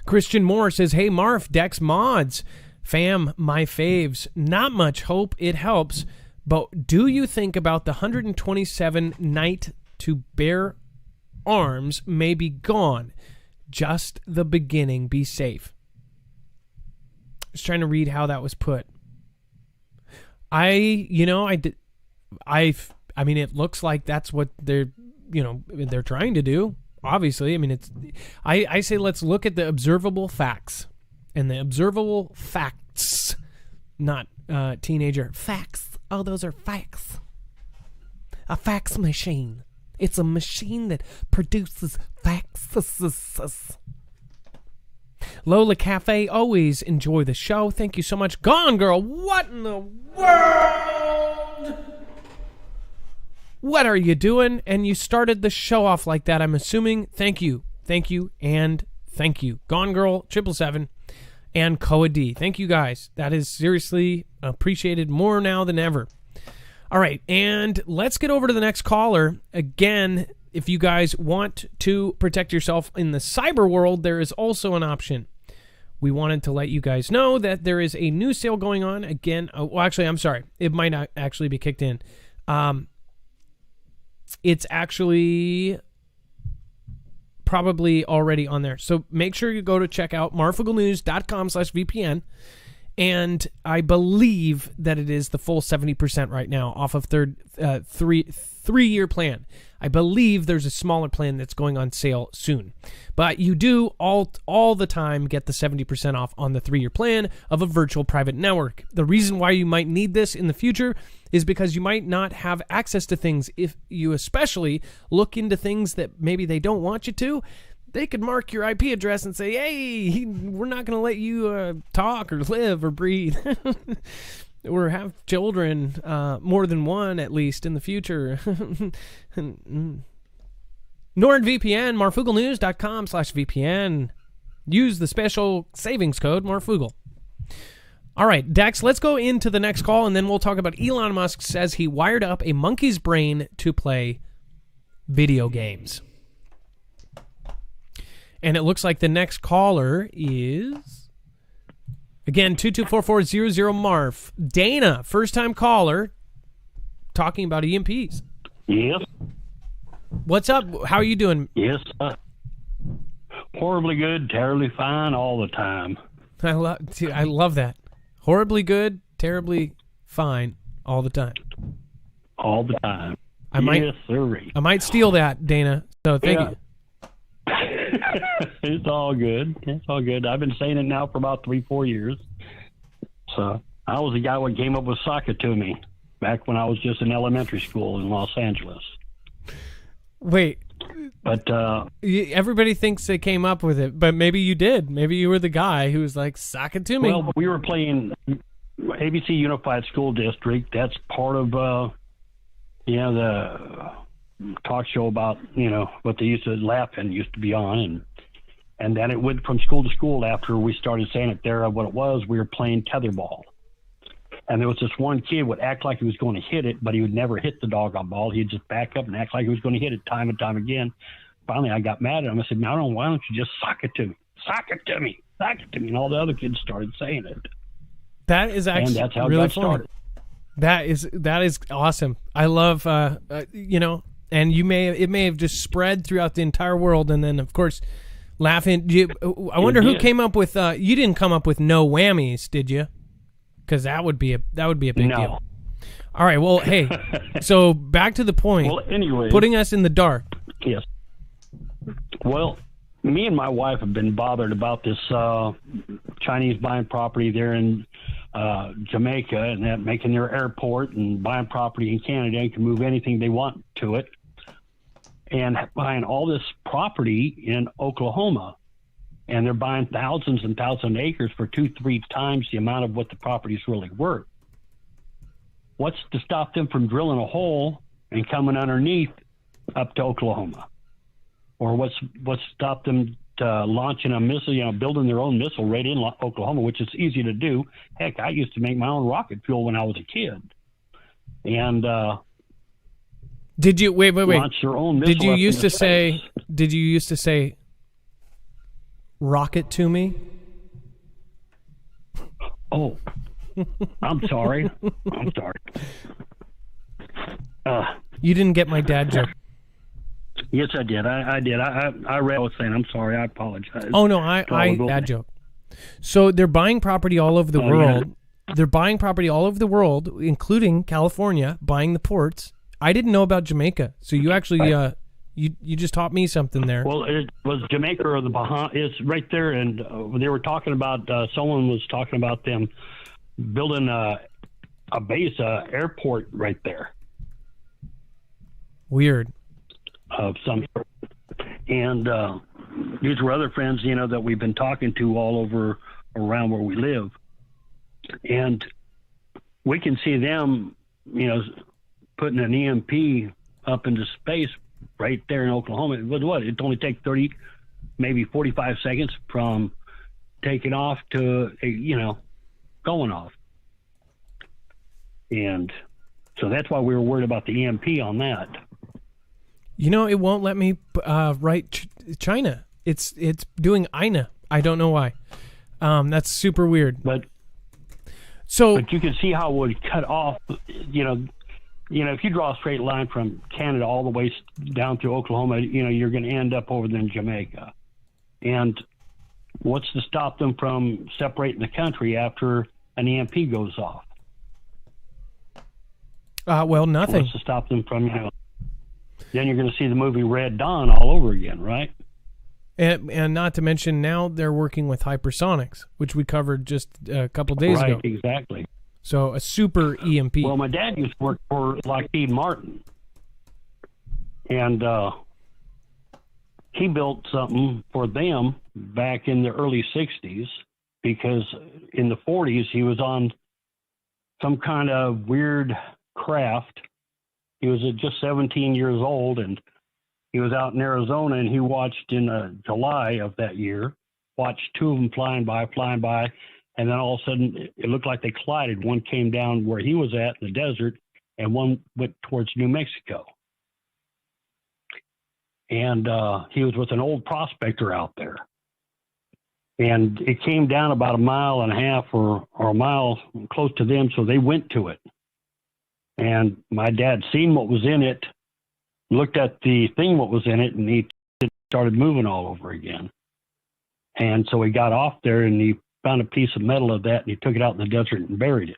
Speaker 1: Christian Moore says, hey, Marf, Dex mods. Fam, my faves. Not much hope it helps, but do you think about the 127 night to bear arms may be gone? Just the beginning. Be safe. I was trying to read how that was put. I mean, it looks like that's what they're trying to do. Obviously, I mean, I say let's look at the observable facts, and the observable facts, not teenager facts. Oh, those are facts. A fax machine. It's a machine that produces faxes. Lola Cafe, always enjoy the show. Thank you so much. Gone Girl, what in the world? What are you doing? And you started the show off like that, I'm assuming. Thank you, and thank you. Gone Girl, 777, and Koa D. Thank you guys. That is seriously appreciated more now than ever. All right, and let's get over to the next caller. Again, if you guys want to protect yourself in the cyber world, there is also an option. We wanted to let you guys know that there is a new sale going on. Again, well, actually, I'm sorry. It might not actually be kicked in. It's actually probably already on there. So make sure you go to check out marfooglenews.com/VPN. And I believe that it is the full 70% right now off of three-year plan. I believe there's a smaller plan that's going on sale soon. But you do all the time get the 70% off on the 3-year plan of a virtual private network. The reason why you might need this in the future is because you might not have access to things. If you especially look into things that maybe they don't want you to, they could mark your IP address and say, hey, we're not going to let you talk or live or breathe or have children, more than one at least in the future. NordVPN, marfooglenews.com/VPN. Use the special savings code Marfoogle. All right, Dex, let's go into the next call, and then we'll talk about Elon Musk says he wired up a monkey's brain to play video games. And it looks like the next caller is, again, 224400 Marf. Dana, first-time caller, talking about EMPs.
Speaker 5: Yes.
Speaker 1: What's up? How are you doing?
Speaker 5: Yes. Horribly good, terribly fine all the time.
Speaker 1: I love that. Horribly good, terribly fine all the time.
Speaker 5: All the time.
Speaker 1: I might steal that, Dana. So thank you.
Speaker 5: It's all good. It's all good. I've been saying it now for about 3-4 years. So I was the guy who came up with Sakatumi back when I was just in elementary school in Los Angeles.
Speaker 1: Wait.
Speaker 5: But
Speaker 1: everybody thinks they came up with it, but maybe you did. Maybe you were the guy who was like, sock it to me.
Speaker 5: Well, we were playing ABC Unified School District. That's part of, the talk show about, what they used to laugh and used to be on. And then it went from school to school after we started saying it there. What it was, we were playing tetherball. And there was this one kid would act like he was going to hit it, but he would never hit the doggone ball. He'd just back up and act like he was going to hit it time and time again. Finally, I got mad at him. I said, "No, why don't you just sock it to me? Sock it to me. Sock it to me." And all the other kids started saying it.
Speaker 1: That is actually
Speaker 5: and that's how
Speaker 1: really
Speaker 5: it got
Speaker 1: funny.
Speaker 5: started.
Speaker 1: That is awesome. I love, and it may have just spread throughout the entire world. And then, of course, laughing. I wonder who came up with, you didn't come up with no whammies, did you? Because that would be a big deal. All right. Well, hey. So back to the point.
Speaker 5: Well, anyway,
Speaker 1: putting us in the dark.
Speaker 5: Yes. Well, me and my wife have been bothered about this Chinese buying property there in Jamaica and that making their airport and buying property in Canada and can move anything they want to it, and buying all this property in Oklahoma. And they're buying thousands and thousands of acres for 2-3 times the amount of what the property's really worth. What's to stop them from drilling a hole and coming underneath up to Oklahoma? Or what's stopped them launching a missile, building their own missile right in Oklahoma, which is easy to do. Heck, I used to make my own rocket fuel when I was a kid. And
Speaker 1: did you wait?
Speaker 5: Launch their own missile.
Speaker 1: Did you used to say rocket to me?
Speaker 5: Oh, I'm sorry.
Speaker 1: You didn't get my dad joke.
Speaker 5: Yes, I did. I did. I read what I was saying. I'm sorry. I apologize.
Speaker 1: Oh, no, I that joke. So they're buying property all over the world. Yeah. They're buying property all over the world, including California, buying the ports. I didn't know about Jamaica. So you actually, you just taught me something there.
Speaker 5: Well, it was Jamaica or the Bahamas. It's right there. And they were talking about, someone was talking about them building a base, airport right there.
Speaker 1: Weird.
Speaker 5: Of some sort. And these were other friends, that we've been talking to all over around where we live. And we can see them, putting an EMP up into space right there in Oklahoma. It was what? It only takes 30, maybe 45 seconds from taking off to, going off. And so that's why we were worried about the EMP on that.
Speaker 1: It won't let me write China. It's doing Ina. I don't know why. That's super weird.
Speaker 5: But you can see how it would cut off. If you draw a straight line from Canada all the way down through Oklahoma, you're going to end up over in Jamaica. And what's to stop them from separating the country after an EMP goes off?
Speaker 1: Well, nothing.
Speaker 5: What's to stop them from, Then you're going to see the movie Red Dawn all over again, right?
Speaker 1: And not to mention now they're working with hypersonics, which we covered just a couple days ago.
Speaker 5: Right, exactly.
Speaker 1: So a super EMP.
Speaker 5: Well, my dad used to work for Lockheed Martin. And he built something for them back in the early 60s because in the 40s he was on some kind of weird craft. He was just 17 years old, and he was out in Arizona, and he watched in July of that year, watched two of them flying by, and then all of a sudden it looked like they collided. One came down where he was at in the desert, and one went towards New Mexico. And he was with an old prospector out there. And it came down about 1.5 miles or a mile close to them, so they went to it. And my dad seen what was in it, looked at the thing what was in it, and he started moving all over again. And so he got off there and he found a piece of metal of that and he took it out in the desert and buried it.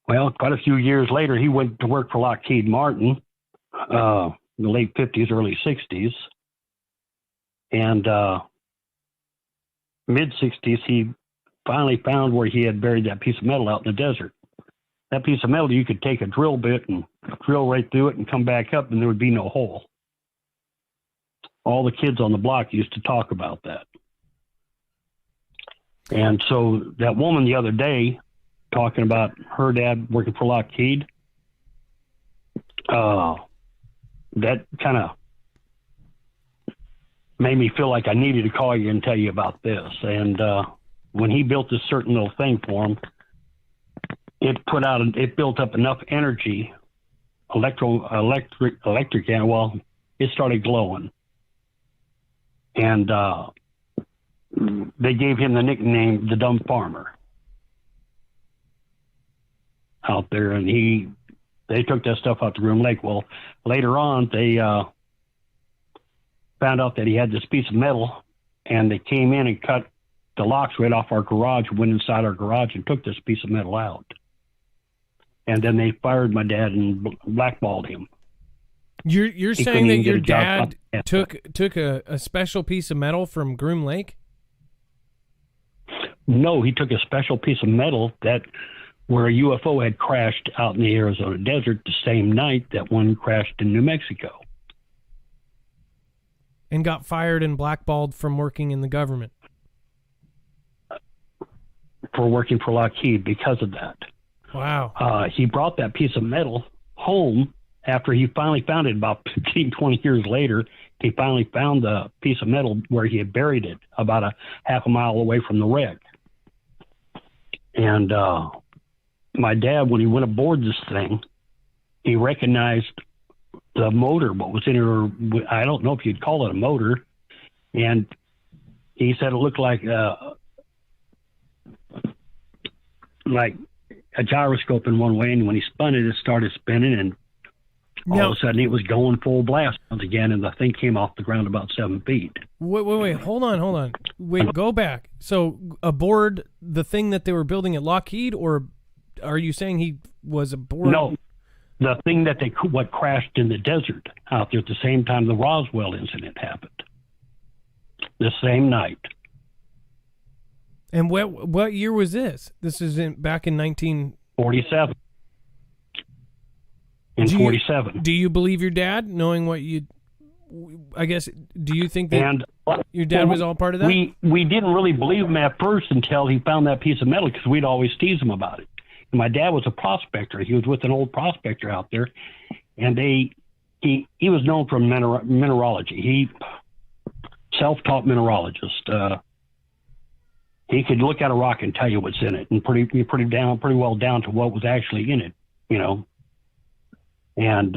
Speaker 5: Well, quite a few years later, he went to work for Lockheed Martin. in the late 50s, early 60s. And mid-60s, he finally found where he had buried that piece of metal out in the desert. That piece of metal, you could take a drill bit and drill right through it and come back up, and there would be no hole. All the kids on the block used to talk about that. And so that woman the other day, talking about her dad working for Lockheed, that kind of made me feel like I needed to call you and tell you about this. And when he built this certain little thing for him, it built up enough energy, electric, well, it started glowing. And they gave him the nickname the Dumb Farmer out there. And they took that stuff out to Groom Lake. Well, later on, they found out that he had this piece of metal, and they came in and cut the locks right off our garage, went inside our garage and took this piece of metal out. And then they fired my dad and blackballed him.
Speaker 1: You're saying that your dad took a special piece of metal from Groom Lake?
Speaker 5: No, he took a special piece of metal where a UFO had crashed out in the Arizona desert the same night that one crashed in New Mexico.
Speaker 1: And got fired and blackballed from working in the government.
Speaker 5: For working for Lockheed because of that.
Speaker 1: Wow.
Speaker 5: He brought that piece of metal home after he finally found it about 15, 20 years later. He finally found the piece of metal where he had buried it about a half a mile away from the wreck. And my dad, when he went aboard this thing, he recognized the motor, what was in it, I don't know if you'd call it a motor. And he said it looked like a gyroscope in one way, and when he spun it, it started spinning, and all of a sudden it was going full blast once again, and the thing came off the ground about 7 feet.
Speaker 1: Wait, hold on. Wait, go back. So aboard the thing that they were building at Lockheed, or are you saying he was aboard?
Speaker 5: No, the thing that what crashed in the desert out there at the same time the Roswell incident happened. The same night.
Speaker 1: And what year was this? This is back in
Speaker 5: 1947. In 47.
Speaker 1: Do you believe your dad, knowing what I guess, do you think that your dad was all part of that?
Speaker 5: We didn't really believe him at first until he found that piece of metal, because we'd always tease him about it. And my dad was a prospector. He was with an old prospector out there, and he was known for mineralogy. He self-taught mineralogist. He could look at a rock and tell you what's in it, and pretty well down to what was actually in it, you know. And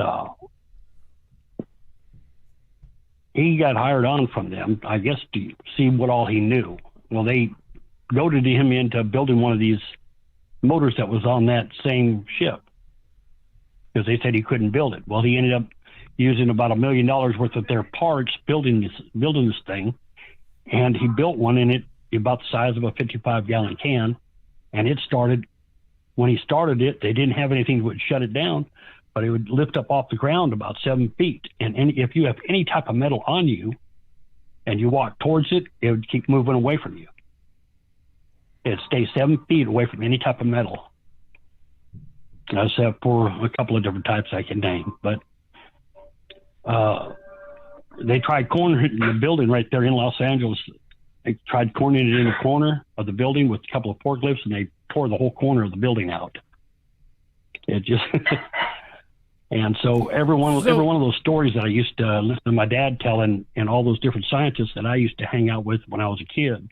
Speaker 5: he got hired on from them, I guess, to see what all he knew. Well, they goaded him into building one of these motors that was on that same ship, because they said he couldn't build it. Well, he ended up using about $1 million worth of their parts building this thing, and he built one in it about the size of a 55-gallon can, and it started. When he started it, they didn't have anything that would shut it down, but it would lift up off the ground about 7 feet. And if you have any type of metal on you and you walk towards it, it would keep moving away from you. It'd stay 7 feet away from any type of metal, except for a couple of different types I can name. But they tried cornering the building right there in Los Angeles. They tried cornering it in the corner of the building with a couple of forklifts, and they tore the whole corner of the building out. It just... And so every one of those stories that I used to listen to my dad tell, and all those different scientists that I used to hang out with when I was a kid,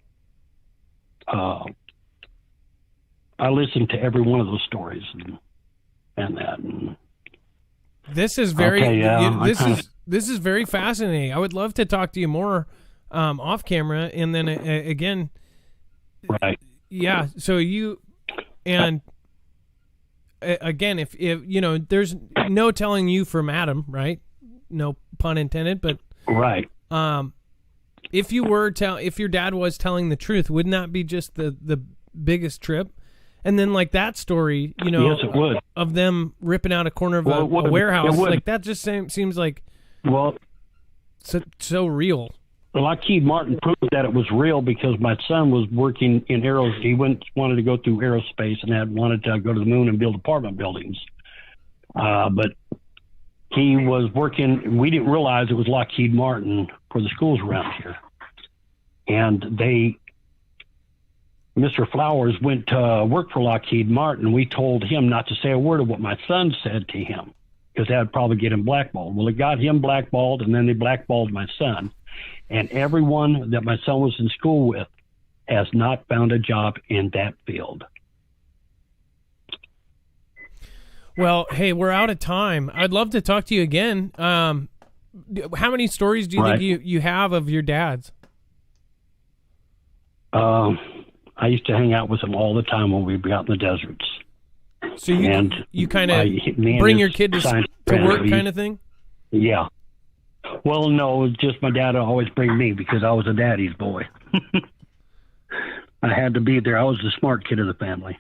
Speaker 5: I listened to every one of those stories and that. And
Speaker 1: this is very this is very fascinating. I would love to talk to you more off camera, and then again,
Speaker 5: right?
Speaker 1: Yeah. So you and. Again, if you know, there's no telling you from Adam, right? No pun intended, but
Speaker 5: right.
Speaker 1: If your dad was telling the truth, wouldn't that be just the biggest trip? And then like that story, you know,
Speaker 5: yes, it would.
Speaker 1: Of them ripping out a corner of a warehouse, like that just seems like
Speaker 5: Well,
Speaker 1: so real.
Speaker 5: Lockheed Martin proved that it was real because my son was working in He wanted to go through aerospace and wanted to go to the moon and build apartment buildings. But he was working. We didn't realize it was Lockheed Martin for the schools around here. And Mr. Flowers went to work for Lockheed Martin. We told him not to say a word of what my son said to him because that would probably get him blackballed. Well, it got him blackballed, and then they blackballed my son. And everyone that my son was in school with has not found a job in that field.
Speaker 1: Well, hey, we're out of time. I'd love to talk to you again. How many stories do you think you have of your dad's?
Speaker 5: I used to hang out with him all the time when we'd be out in the deserts.
Speaker 1: So you kind of bring your kid to work kind of thing?
Speaker 5: Yeah. Well, no, just my dad would always bring me because I was a daddy's boy. I had to be there. I was the smart kid of the family.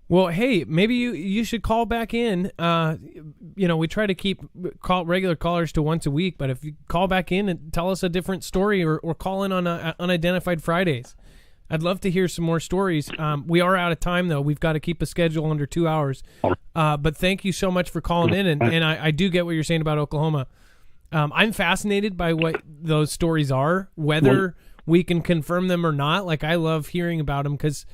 Speaker 1: Well, hey, maybe you should call back in. We try to keep regular callers to once a week, but if you call back in and tell us a different story or call in on Unidentified Fridays, I'd love to hear some more stories. We are out of time, though. We've got to keep a schedule under 2 hours. But thank you so much for calling in, and I do get what you're saying about Oklahoma. I'm fascinated by what those stories are, whether we can confirm them or not. Like, I love hearing about them because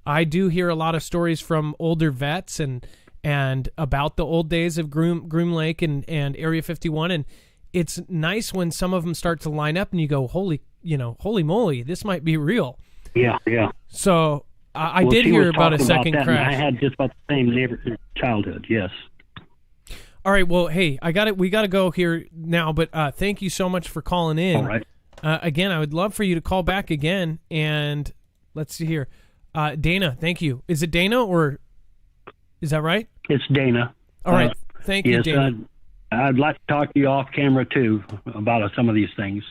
Speaker 1: I do hear a lot of stories from older vets and about the old days of Groom Lake and Area 51, and it's nice when some of them start to line up and you go, holy moly, this might be real.
Speaker 5: Yeah.
Speaker 1: So I did hear about a second crash.
Speaker 5: I had just about the same neighborhood childhood. Yes.
Speaker 1: All right. Well, hey, we got to go here now, but thank you so much for calling in.
Speaker 5: All right.
Speaker 1: Again, I would love for you to call back again, and let's see here. Dana, thank you. Is it Dana or is that right?
Speaker 5: It's Dana.
Speaker 1: All right. Thank you, Dana.
Speaker 5: I'd like to talk to you off camera too about some of these things.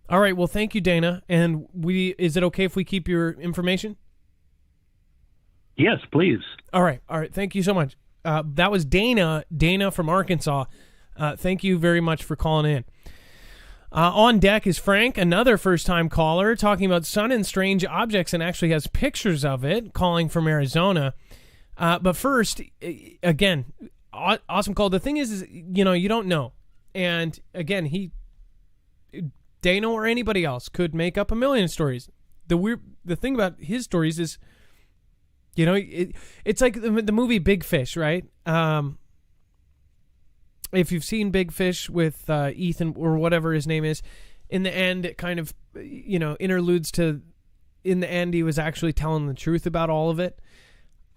Speaker 1: All right. Well, thank you, Dana. And is it okay if we keep your information?
Speaker 5: Yes, please.
Speaker 1: All right. Thank you so much. That was Dana from Arkansas. Thank you very much for calling in. On deck is Frank, another first-time caller, talking about sun and strange objects and actually has pictures of it, calling from Arizona. But first, again, awesome call. The thing is, you don't know. And again, Dana or anybody else could make up a million stories. The thing about his stories is, it's like the movie Big Fish, right? If you've seen Big Fish with Ethan or whatever his name is, in the end, it kind of, interludes to, in the end, he was actually telling the truth about all of it.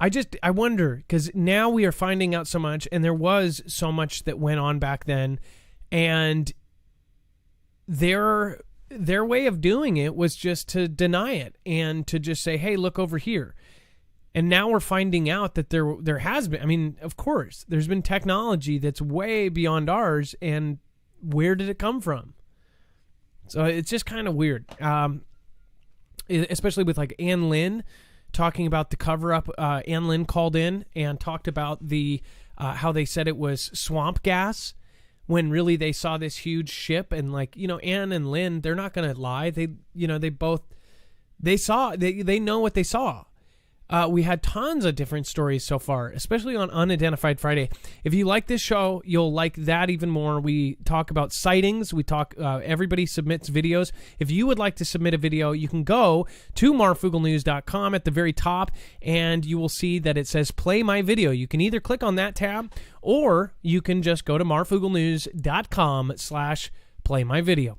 Speaker 1: I wonder, because now we are finding out so much, and there was so much that went on back then, and their way of doing it was just to deny it and to just say, hey, look over here. And now we're finding out that there has been, I mean, of course, there's been technology that's way beyond ours, and where did it come from? So it's just kind of weird, especially with like Ann Lynn talking about the cover-up. Ann Lynn called in and talked about the how they said it was swamp gas when really they saw this huge ship, and like, Ann and Lynn, they're not going to lie. They know what they saw. We had tons of different stories so far, especially on Unidentified Friday. If you like this show, you'll like that even more. We talk about sightings. We talk, everybody submits videos. If you would like to submit a video, you can go to marfooglenews.com at the very top, and you will see that it says play my video. You can either click on that tab, or you can just go to marfooglenews.com/play my video.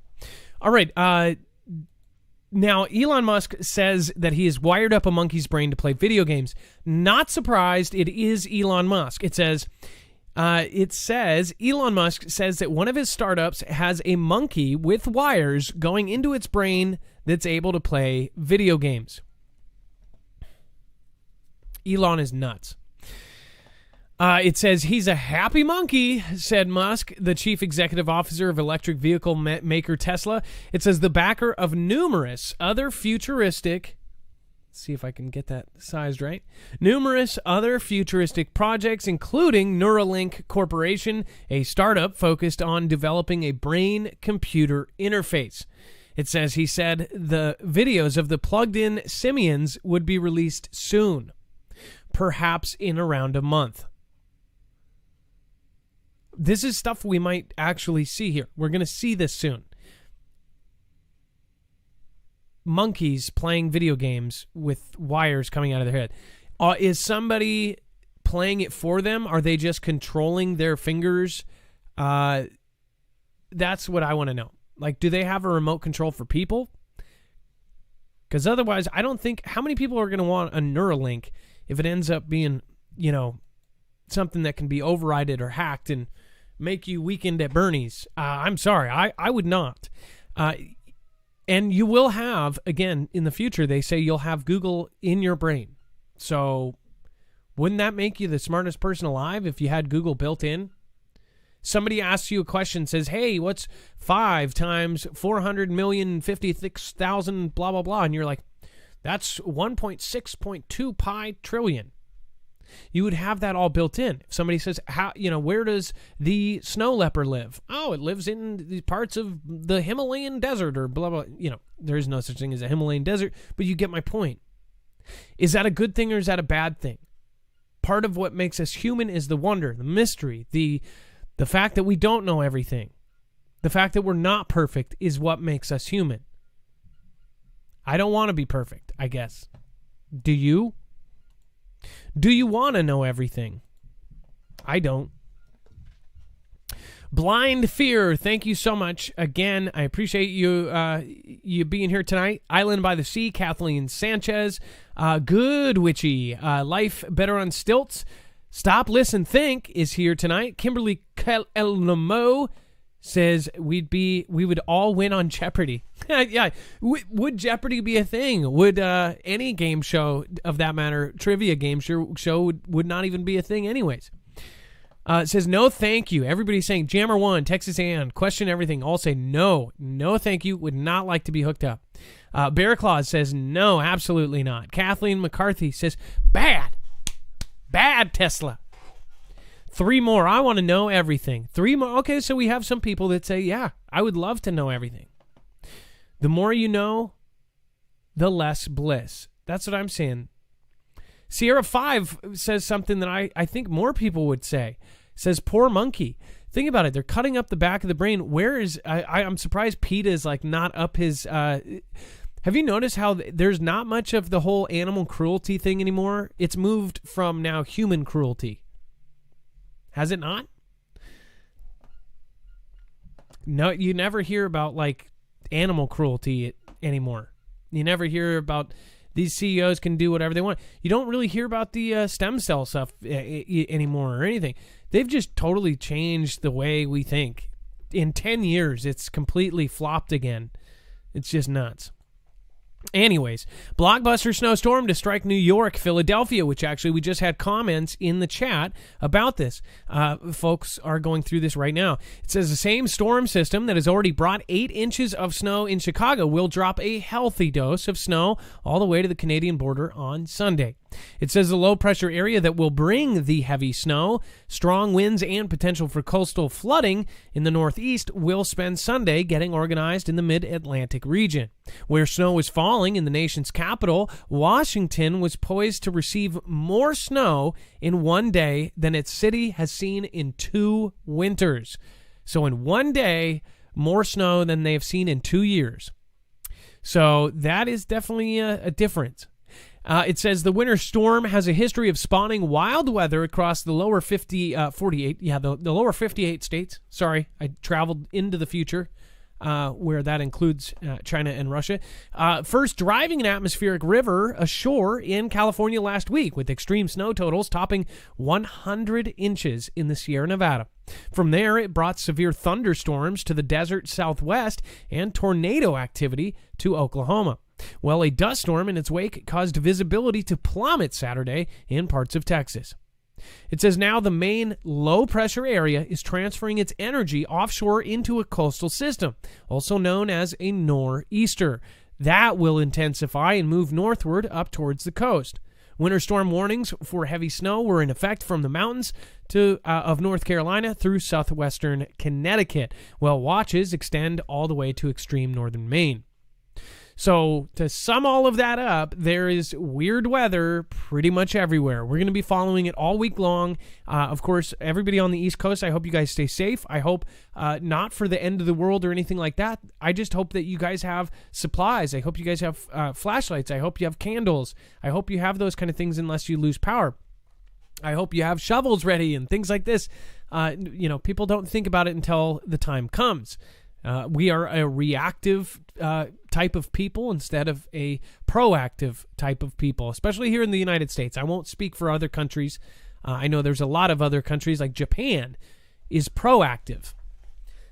Speaker 1: All right. Now, Elon Musk says that he has wired up a monkey's brain to play video games. Not surprised, it is Elon Musk. It says Elon Musk says that one of his startups has a monkey with wires going into its brain that's able to play video games. Elon is nuts. It says he's a happy monkey, said Musk, the chief executive officer of electric vehicle maker Tesla. It says the backer of numerous other futuristic See if I can get that sized right. Numerous other futuristic projects, including Neuralink Corporation, a startup focused on developing a brain-computer interface. It says he said the videos of the plugged-in simians would be released soon, perhaps in around a month. This is stuff we might actually see here. We're going to see this soon. Monkeys playing video games with wires coming out of their head. Is somebody playing it for them? Are they just controlling their fingers? That's what I want to know. Like, do they have a remote control for people? Because otherwise, I don't think... How many people are going to want a Neuralink if it ends up being, something that can be overridden or hacked and make you Weekend at Bernie's? I'm sorry. I would not. And you will have, again, in the future, they say you'll have Google in your brain. So wouldn't that make you the smartest person alive if you had Google built in? Somebody asks you a question, says, hey, what's 5 times 400,056,000 blah, blah, blah. And you're like, that's 1.6.2 pi trillion. You would have that all built in. If somebody says, where does the snow leopard live? Oh, it lives in the parts of the Himalayan desert or blah, blah. There is no such thing as a Himalayan desert, but you get my point. Is that a good thing or is that a bad thing? Part of what makes us human is the wonder, the mystery, the fact that we don't know everything. The fact that we're not perfect is what makes us human. I don't want to be perfect, I guess. Do you? Do you want to know everything? I don't. Blind Fear, thank you so much. Again, I appreciate you being here tonight. Island by the Sea, Kathleen Sanchez. Good Witchy. Life Better on Stilts. Stop, Listen, Think is here tonight. Kimberly Elnamo says we would all win on Jeopardy. Yeah, would Jeopardy be a thing? Would any game show of that matter, trivia game show would not even be a thing anyways. It says no thank you. Everybody's saying Jammer 1, Texas and question everything. All say no thank you. Would not like to be hooked up. Bear Claus says no, absolutely not. Kathleen McCarthy says bad Tesla. 3 more. I want to know everything. 3 more. Okay, so we have some people that say, yeah, I would love to know everything. The more you know, the less bliss. That's what I'm saying. Sierra 5 says something that I think more people would say. Says, poor monkey. Think about it. They're cutting up the back of the brain. Where is... I'm surprised PETA is like not up his... have you noticed how there's not much of the whole animal cruelty thing anymore? It's moved from now human cruelty. Has it not? No, you never hear about like animal cruelty anymore. You never hear about these CEOs can do whatever they want. You don't really hear about the stem cell stuff anymore or anything. They've just totally changed the way we think. In 10 years, it's completely flopped again. It's just nuts. Anyways, blockbuster snowstorm to strike New York, Philadelphia, which actually we just had comments in the chat about this. Folks are going through this right now. It says the same storm system that has already brought 8 inches of snow in Chicago will drop a healthy dose of snow all the way to the Canadian border on Sunday. It says the low-pressure area that will bring the heavy snow, strong winds, and potential for coastal flooding in the Northeast will spend Sunday getting organized in the mid-Atlantic region. Where snow is falling in the nation's capital, Washington was poised to receive more snow in one day than its city has seen in 2 winters. So in one day, more snow than they have seen in 2 years. So that is definitely a difference. It says the winter storm has a history of spawning wild weather across the lower 48. Yeah, the lower 58 states. Sorry, I traveled into the future, where that includes China and Russia. First driving an atmospheric river ashore in California last week, with extreme snow totals topping 100 inches in the Sierra Nevada. From there, it brought severe thunderstorms to the desert southwest and tornado activity to Oklahoma. Well, a dust storm in its wake caused visibility to plummet Saturday in parts of Texas. It says now the main low-pressure area is transferring its energy offshore into a coastal system, also known as a nor'easter. That will intensify and move northward up towards the coast. Winter storm warnings for heavy snow were in effect from the mountains of North Carolina through southwestern Connecticut, while watches extend all the way to extreme northern Maine. So to sum all of that up, there is weird weather pretty much everywhere. We're going to be following it all week long. Of course, everybody on the East Coast, I hope you guys stay safe. I hope not for the end of the world or anything like that. I just hope that you guys have supplies. I hope you guys have flashlights. I hope you have candles. I hope you have those kind of things unless you lose power. I hope you have shovels ready and things like this. People don't think about it until the time comes. We are a reactive type of people instead of a proactive type of people, especially here in the United States. I won't speak for other countries. I know there's a lot of other countries, like Japan is proactive.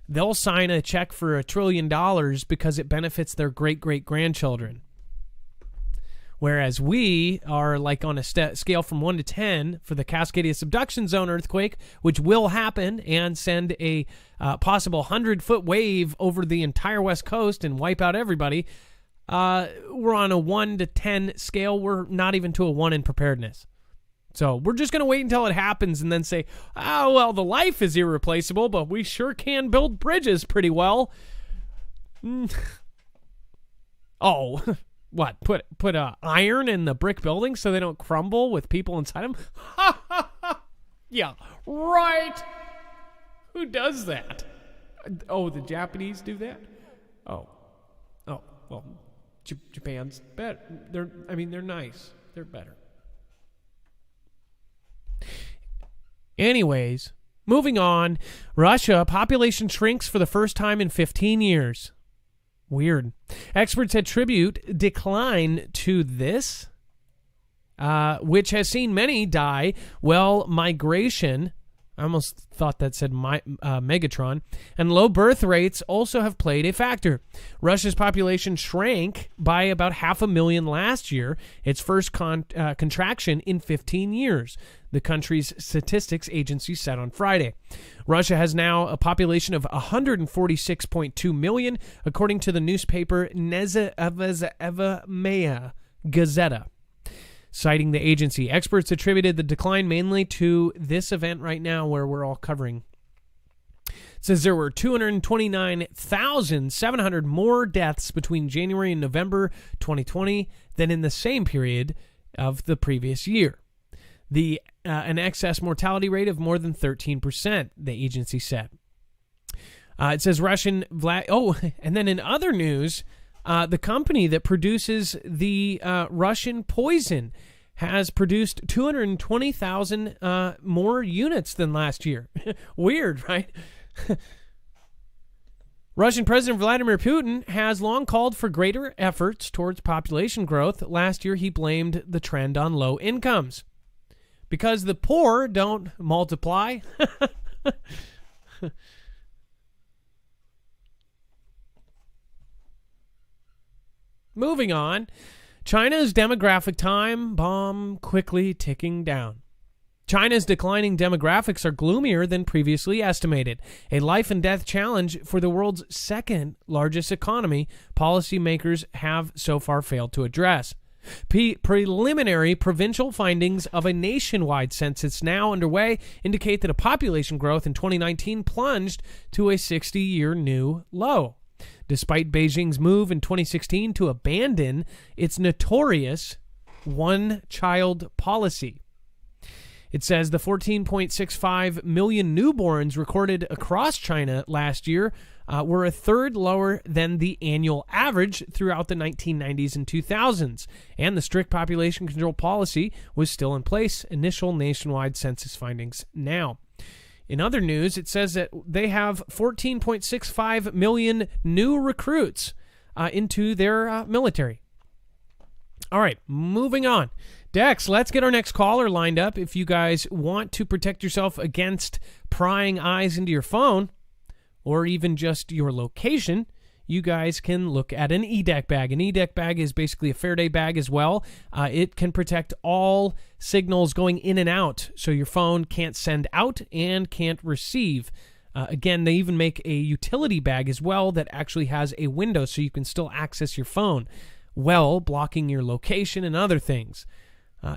Speaker 1: They'll sign a check for $1 trillion because it benefits their great-great-grandchildren. Whereas we are like on a scale from 1 to 10 for the Cascadia subduction zone earthquake, which will happen and send a possible 100-foot wave over the entire West Coast and wipe out everybody. We're on a 1 to 10 scale. We're not even to a 1 in preparedness. So we're just going to wait until it happens and then say, oh, well, the life is irreplaceable, but we sure can build bridges pretty well. Oh, what? Put iron in the brick buildings so they don't crumble with people inside them? Yeah, right. Who does that? Oh, the Japanese do that? Oh, well, Japan's better. They're nice. They're better. Anyways, moving on. Russia, population shrinks for the first time in 15 years. Weird. Experts attribute decline to this, which has seen many die. Well, migration, I almost thought that said Megatron, and low birth rates also have played a factor. Russia's population shrank by about 500,000 last year, its first contraction in 15 years, the country's statistics agency said on Friday. Russia has now a population of 146.2 million, according to the newspaper Nezaevaya Gazeta. Citing the agency, experts attributed the decline mainly to this event right now where we're all covering. It says there were 229,700 more deaths between January and November 2020 than in the same period of the previous year. An excess mortality rate of more than 13%, the agency said. It says and then in other news, the company that produces the Russian poison has produced 220,000 more units than last year. Weird, right? Russian President Vladimir Putin has long called for greater efforts towards population growth. Last year, he blamed the trend on low incomes. Because the poor don't multiply. Moving on, China's demographic time bomb quickly ticking down. China's declining demographics are gloomier than previously estimated, a life and death challenge for the world's second largest economy policymakers have so far failed to address. Preliminary provincial findings of a nationwide census now underway indicate that a population growth in 2019 plunged to a 60-year new low, despite Beijing's move in 2016 to abandon its notorious one-child policy. It says the 14.65 million newborns recorded across China last year were a third lower than the annual average throughout the 1990s and 2000s, and the strict population control policy was still in place. Initial nationwide census findings now. In other news, it says that they have 14.65 million new recruits into their military. All right, moving on. Dex, let's get our next caller lined up. If you guys want to protect yourself against prying eyes into your phone, or even just your location, you guys can look at an EDEC bag. An EDEC bag is basically a Faraday bag as well. It can protect all signals going in and out, so your phone can't send out and can't receive Again, they even make a utility bag as well that actually has a window so you can still access your phone, well, blocking your location and other things.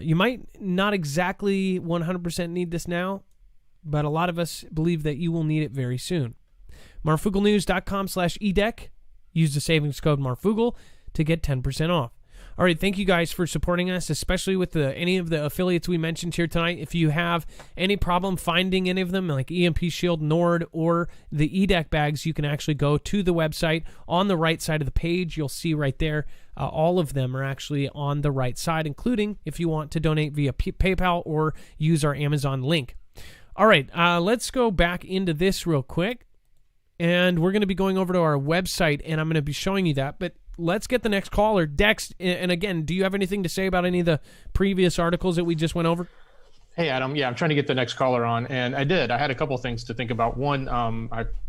Speaker 1: You might not exactly 100% need this now, but a lot of us believe that you will need it very soon. MarfoogleNews.com/EDEC. Use the savings code Marfoogle to get 10% off. All right, thank you guys for supporting us, especially with any of the affiliates we mentioned here tonight. If you have any problem finding any of them, like EMP Shield, Nord, or the EDEC bags, you can actually go to the website. On the right side of the page, you'll see right there, all of them are actually on the right side, including if you want to donate via PayPal or use our Amazon link. All right, let's go back into this real quick, and we're going to be going over to our website, and I'm going to be showing you that, but let's get the next caller. Dex, and again, do you have anything to say about any of the previous articles that we just went over?
Speaker 2: Hey, Adam. Yeah, I'm trying to get the next caller on, and I did. I had a couple things to think about. One,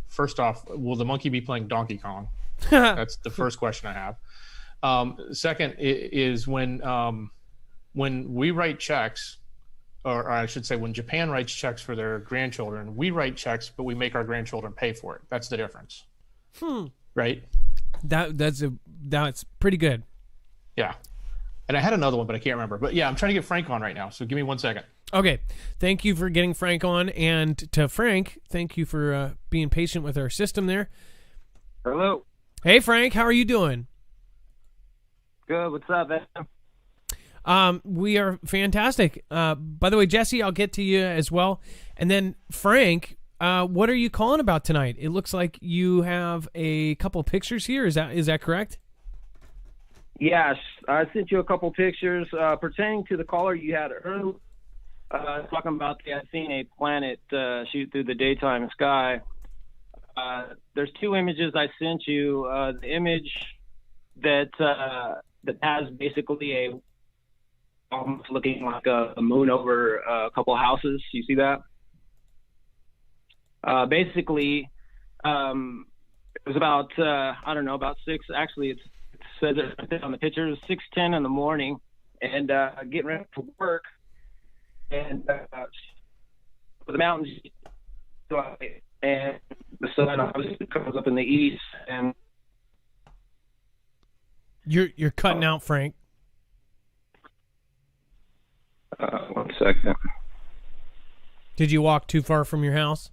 Speaker 2: first off, will the monkey be playing Donkey Kong? That's the first question I have. Second is when we write checks, or I should say when Japan writes checks for their grandchildren, we write checks, but we make our grandchildren pay for it. That's the difference. Right? That's pretty good. Yeah. And I had another one, but I can't remember. But yeah, I'm trying to get Frank on right now, so give me 1 second.
Speaker 1: Okay. Thank you for getting Frank on. And to Frank, thank you for being patient with our system there.
Speaker 6: Hello.
Speaker 1: Hey, Frank. How are you doing?
Speaker 6: Good. What's up, Adam?
Speaker 1: We are fantastic. By the way, Jesse, I'll get to you as well. And then Frank, what are you calling about tonight? It looks like you have a couple pictures here. Is that correct?
Speaker 6: Yes, I sent you a couple pictures pertaining to the caller you had earlier, talking about they had seen a planet shoot through the daytime sky. There's two images I sent you. The image that has basically almost looking like a moon over a couple houses. You see that? Basically, it was about, about 6, actually it says it on the picture, 6:10 in the morning, and getting ready for work, and the mountains, and the sun obviously comes up in the east, and
Speaker 1: you're cutting out, Frank.
Speaker 6: 1 second.
Speaker 1: Did you walk too far from your house?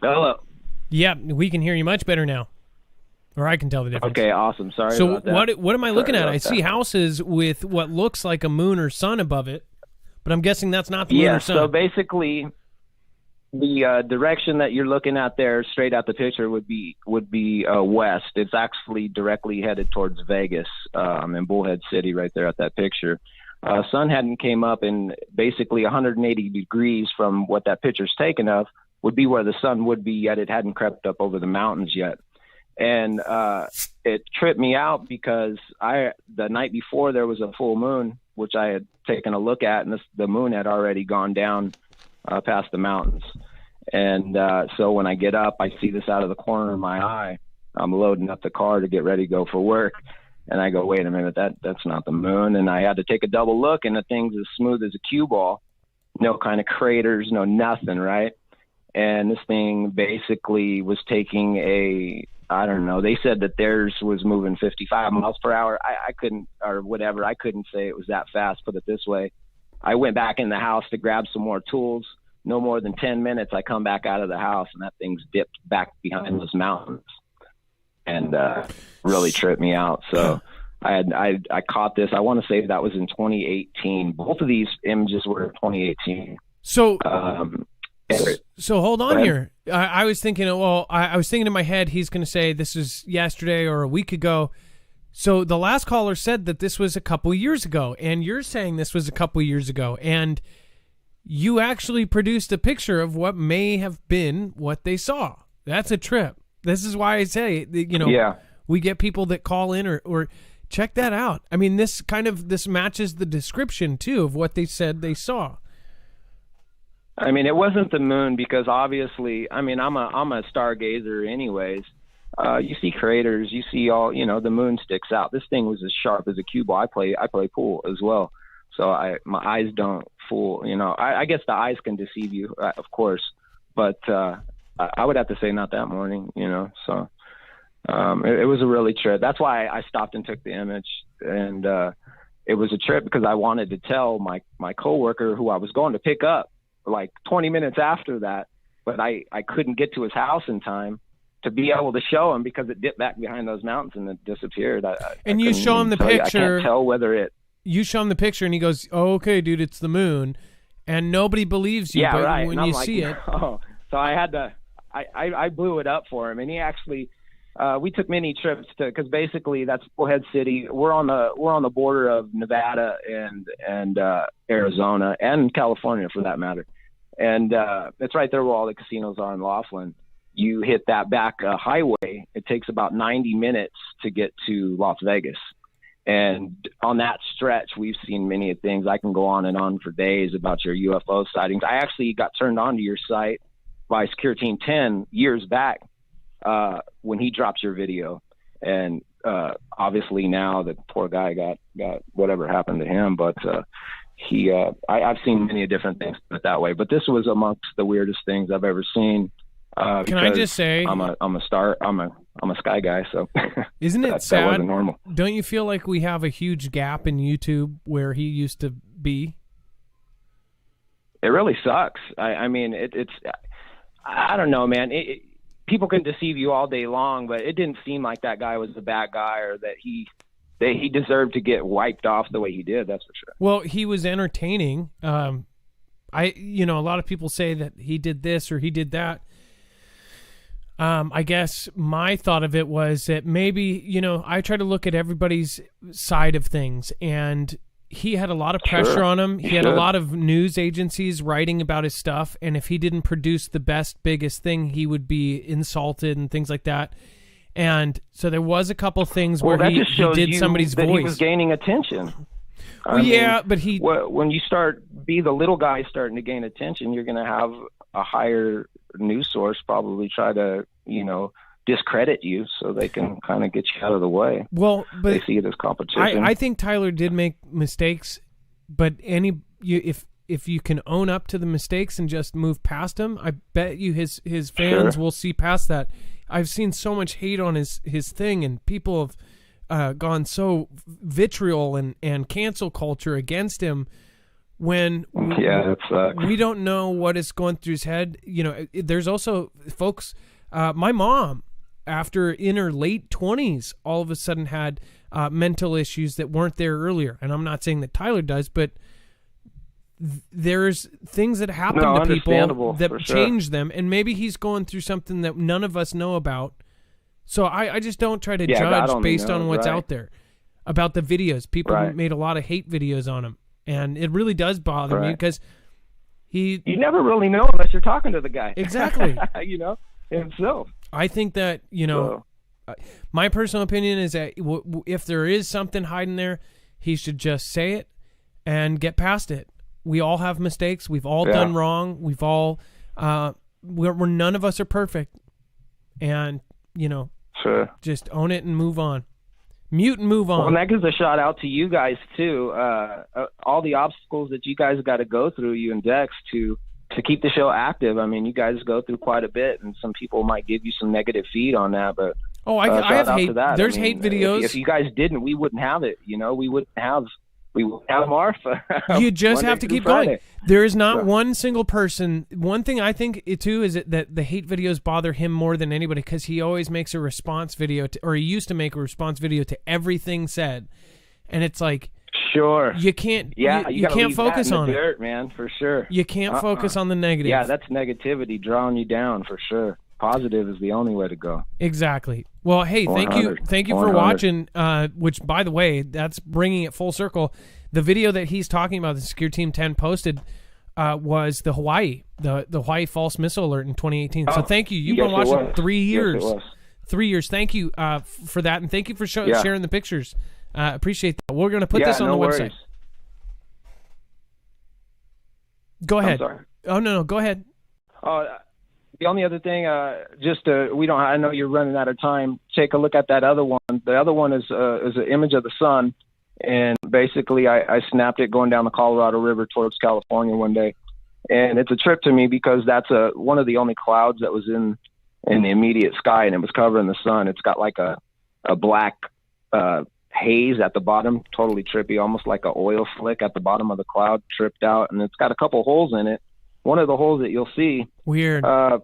Speaker 6: Hello.
Speaker 1: Yeah, we can hear you much better now. Or I can tell the difference.
Speaker 6: Okay, awesome. Sorry
Speaker 1: so
Speaker 6: about that.
Speaker 1: what am I looking at? I
Speaker 6: that.
Speaker 1: see houses with what looks like a moon or sun above it, but I'm guessing that's not the moon or sun.
Speaker 6: So basically, the direction that you're looking at there, straight out the picture, would be west. It's actually directly headed towards Vegas, in Bullhead City, right there at that picture. Sun hadn't came up, and basically 180 degrees from what that picture's taken of would be where the sun would be, yet it hadn't crept up over the mountains yet. And it tripped me out because the night before there was a full moon, which I had taken a look at, and the moon had already gone down past the mountains. And so when I get up, I see this out of the corner of my eye. I'm loading up the car to get ready to go for work. And I go, wait a minute, that's not the moon. And I had to take a double look, and the thing's as smooth as a cue ball. No kind of craters, no nothing, right? And this thing basically was taking they said that theirs was moving 55 miles per hour. I couldn't, or whatever, I couldn't say it was that fast, put it this way. I went back in the house to grab some more tools. No more than 10 minutes, I come back out of the house, and that thing's dipped back behind those mountains and really tripped me out. So I caught this. I want to say that was in 2018. Both of these images were in 2018.
Speaker 1: So hold on here. I was thinking, I was thinking in my head, he's going to say this is yesterday or a week ago. So the last caller said that this was a couple years ago, and you're saying this was a couple years ago, and you actually produced a picture of what may have been what they saw. That's a trip. This is why I say, we get people that call in or check that out. I mean, this matches the description too of what they said they saw.
Speaker 6: I mean, it wasn't the moon because obviously, I mean, I'm a stargazer anyways. You see craters, you see all, the moon sticks out. This thing was as sharp as a cue ball. I play pool as well. So my eyes don't fool. I guess the eyes can deceive you, of course, but I would have to say not that morning. So it was a really trip. That's why I stopped and took the image, and it was a trip because I wanted to tell my coworker who I was going to pick up like 20 minutes after that, but I couldn't get to his house in time to be able to show him because it dipped back behind those mountains and it disappeared.
Speaker 1: And you show him the picture.
Speaker 6: I can't tell whether it.
Speaker 1: You show him the picture and he goes, "Oh, okay, dude, it's the moon," and nobody believes you.
Speaker 6: Yeah,
Speaker 1: but
Speaker 6: right.
Speaker 1: when
Speaker 6: and
Speaker 1: you
Speaker 6: I'm
Speaker 1: see
Speaker 6: like,
Speaker 1: it,
Speaker 6: oh. So I had to. I blew it up for him, and he actually. We took many trips because basically that's Bullhead City. We're on the border of Nevada and Arizona and California for that matter, and it's right there where all the casinos are in Laughlin. You hit that back highway. It takes about 90 minutes to get to Las Vegas, and on that stretch, we've seen many things. I can go on and on for days about your UFO sightings. I actually got turned on to your site by Secure Team 10 years back. When he drops your video, and obviously now the poor guy got whatever happened to him, but I've seen many different things that way, but this was amongst the weirdest things I've ever seen.
Speaker 1: Can I just say
Speaker 6: I'm a sky guy, so
Speaker 1: isn't it sad?
Speaker 6: That wasn't normal.
Speaker 1: Don't you feel like we have a huge gap in YouTube where he used to be?
Speaker 6: It really sucks. I mean, it's I don't know, man. People can deceive you all day long, but it didn't seem like that guy was the bad guy or that he deserved to get wiped off the way he did. That's for sure.
Speaker 1: Well, he was entertaining. A lot of people say that he did this or he did that. I guess my thought of it was that maybe, I try to look at everybody's side of things, and he had a lot of pressure on him. He had a lot of news agencies writing about his stuff, and if he didn't produce the best, biggest thing, he would be insulted and things like that. And so there was a couple things where he did somebody's voice.
Speaker 6: He was gaining attention.
Speaker 1: But
Speaker 6: when you be the little guy starting to gain attention, you're going to have a higher news source probably try to, discredit you so they can kind of get you out of the way.
Speaker 1: Well, but
Speaker 6: they see it as competition.
Speaker 1: I think Tyler did make mistakes, but if you can own up to the mistakes and just move past them, I bet you his fans will see past that. I've seen so much hate on his thing, and people have gone so vitriol and cancel culture against him when we don't know what is going through his head. There's also folks, my mom, after in her late 20s, all of a sudden had mental issues that weren't there earlier. And I'm not saying that Tyler does, but there's things that happen to people that change them. And maybe he's going through something that none of us know about. So I just don't try to judge based on what's out there about the videos. People made a lot of hate videos on him. And it really does bother me because you
Speaker 6: never really know unless you're talking to the guy.
Speaker 1: Exactly.
Speaker 6: Himself.
Speaker 1: I think that, my personal opinion is that if there is something hiding there, he should just say it and get past it. We all have mistakes. We've all done wrong. We've all, we're none of us are perfect. And, just own it and move on. Mute and move on.
Speaker 6: Well, and that gives a shout out to you guys too. All the obstacles that you guys got to go through, you and Dex, to keep the show active. I mean, you guys go through quite a bit, and some people might give you some negative feed on that. But
Speaker 1: I have hate. There's hate videos.
Speaker 6: If you guys didn't, we wouldn't have it. We wouldn't have Marf.
Speaker 1: You just have to keep going. There is not one single person. One thing I think too is that the hate videos bother him more than anybody because he always makes a response video or he used to make a response video to everything said, and it's like.
Speaker 6: Sure.
Speaker 1: You can't. You can't focus on
Speaker 6: it, man. For sure.
Speaker 1: You can't focus on the negative.
Speaker 6: Yeah, that's negativity drawing you down for sure. Positive is the only way to go.
Speaker 1: Exactly. Well, hey, thank you for watching. Which, by the way, that's bringing it full circle. The video that he's talking about, the Secure Team 10 posted, was the Hawaii false missile alert in 2018. So thank you. You've been watching 3 years.
Speaker 6: Yes, it was.
Speaker 1: 3 years. Thank you for that, and thank you for sharing the pictures. Appreciate that. We're going to put this on the website. Go ahead.
Speaker 6: I'm sorry.
Speaker 1: Oh, no, go ahead.
Speaker 6: The only other thing, I know you're running out of time. Take a look at that other one. The other one is an image of the sun, and basically, I snapped it going down the Colorado River towards California one day. And it's a trip to me because that's one of the only clouds that was in the immediate sky, and it was covering the sun. It's got like a black haze at the bottom, totally trippy, almost like an oil slick at the bottom of the cloud, tripped out. And it's got a couple holes in it. One of the holes that you'll see
Speaker 1: weird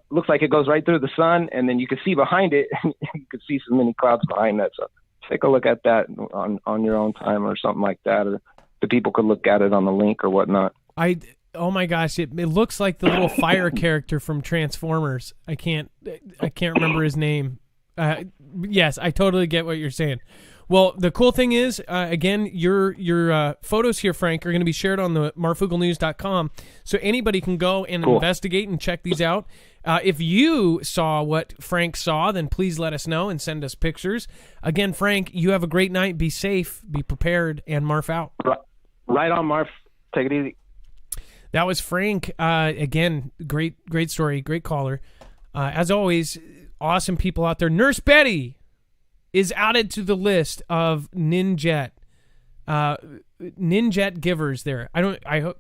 Speaker 6: looks like it goes right through the sun, and then you can see behind it, you can see so many clouds behind that. So take a look at that on your own time or something like that, or the people could look at it on the link or whatnot.
Speaker 1: Oh my gosh, it looks like the little fire character from Transformers. I can't remember his name. Yes, I totally get what you're saying. Well, the cool thing is, again, your photos here, Frank, are going to be shared on the marfooglenews.com, so anybody can go and investigate and check these out. If you saw what Frank saw, then please let us know and send us pictures. Again, Frank, you have a great night. Be safe, be prepared, and Marf out.
Speaker 6: Right on, Marf. Take it easy.
Speaker 1: That was Frank. Again, great story, great caller. As always, awesome people out there. Nurse Betty is added to the list of Ninjet givers there. I hope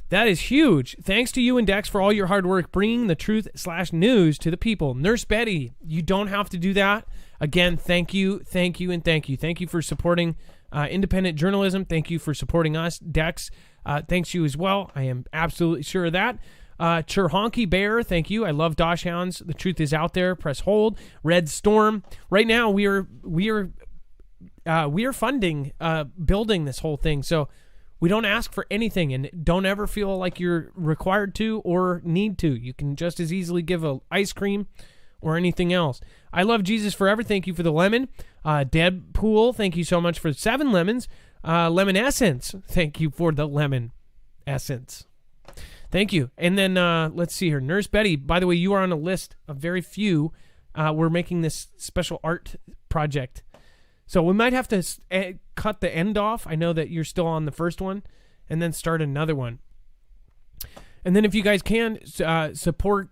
Speaker 1: that is huge. Thanks to you and Dex for all your hard work bringing the truth/news to the people. Nurse Betty, you don't have to do that. Again, thank you, and thank you. Thank you for supporting independent journalism. Thank you for supporting us, Dex. Thanks to you as well. I am absolutely sure of that. Churhonky Bear, thank you. I love Dosh Hounds. The truth is out there. Press hold. Red Storm. Right now, we are funding building this whole thing. So we don't ask for anything, and don't ever feel like you're required to or need to. You can just as easily give a ice cream or anything else. I love Jesus Forever. Thank you for the lemon. Deadpool, thank you so much for 7 lemons. Lemon Essence, thank you for the lemon essence. Thank you. And then let's see here. Nurse Betty, by the way, you are on a list of very few. We're making this special art project. So we might have to cut the end off. I know that you're still on the first one, and then start another one. And then if you guys can, support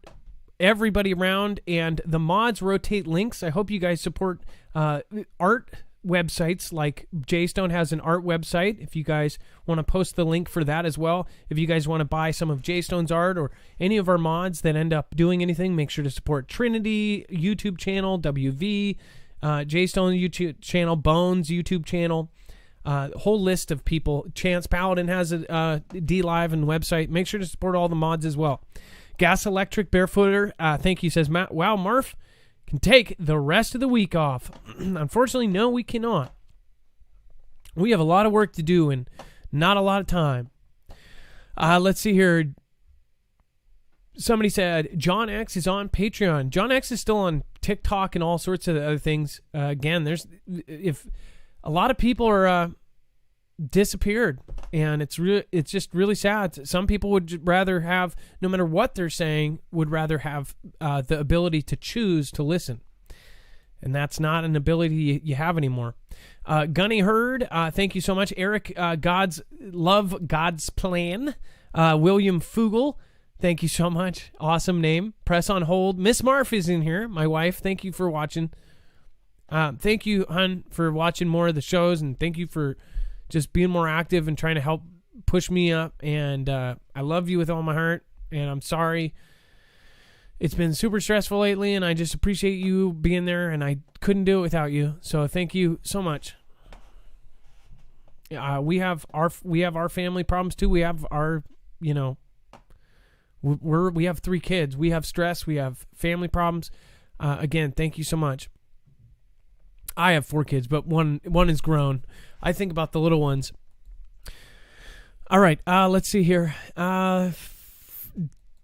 Speaker 1: everybody around, and the mods rotate links. I hope you guys support art websites, like Jaystone has an art website. If you guys want to post the link for that as well, if you guys want to buy some of Jaystone's art or any of our mods that end up doing anything, make sure to support Trinity YouTube channel, WV, Jaystone YouTube channel, Bones YouTube channel, whole list of people. Chance Paladin has a D-Live and website. Make sure to support all the mods as well. Gas Electric Barefooter, thank you, says Matt. Wow, Marf can take the rest of the week off. Unfortunately, no, we cannot. We have a lot of work to do and not a lot of time. Let's see here. Somebody said John X is on Patreon. John X is still on TikTok and all sorts of other things. Again, if a lot of people are disappeared, and it's just really sad. Some people would rather have, no matter what they're saying, would rather have the ability to choose to listen, and that's not an ability you have anymore. Gunny Herd, thank you so much. Eric, God's Plan. William Fugel, thank you so much. Awesome name. Press on hold. Miss Marf is in here, my wife. Thank you for watching. Thank you, hun, for watching more of the shows, and thank you for just being more active and trying to help push me up. And I love you with all my heart, and I'm sorry it's been super stressful lately, and I just appreciate you being there, and I couldn't do it without you. So thank you so much. We have our family problems too. We have our, we have 3 kids. We have stress. We have family problems. Again, thank you so much. I have 4 kids, but one is grown. I think about the little ones. All right, let's see here.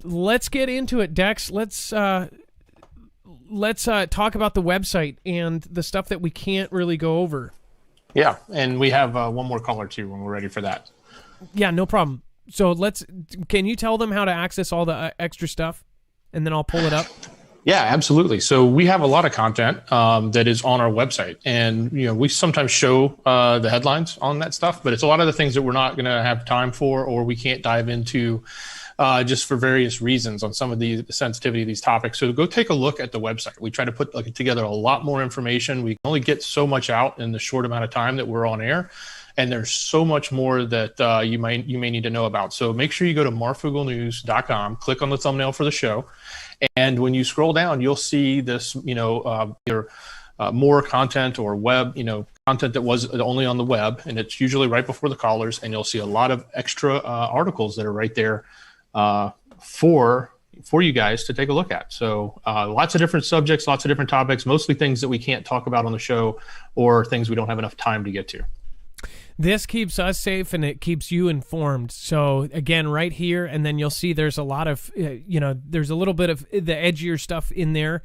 Speaker 1: Let's get into it, Dex. Let's talk about the website and the stuff that we can't really go over.
Speaker 2: Yeah, and we have one more caller too when we're ready for that.
Speaker 1: Yeah, no problem. So can you tell them how to access all the extra stuff, and then I'll pull it up?
Speaker 2: Yeah, absolutely. So we have a lot of content that is on our website, and we sometimes show the headlines on that stuff, but it's a lot of the things that we're not going to have time for, or we can't dive into just for various reasons on some of the sensitivity of these topics. So go take a look at the website. We try to put together a lot more information. We can only get so much out in the short amount of time that we're on air. and there's so much more that you may need to know about. So make sure you go to marfooglenews.com, click on the thumbnail for the show, and when you scroll down, you'll see this, your more content or web, content that was only on the web, and it's usually right before the callers, and you'll see a lot of extra articles that are right there for you guys to take a look at. So lots of different subjects, lots of different topics, mostly things that we can't talk about on the show or things we don't have enough time to get to.
Speaker 1: This keeps us safe and it keeps you informed. So again, right here, and then you'll see there's a lot of, there's a little bit of the edgier stuff in there.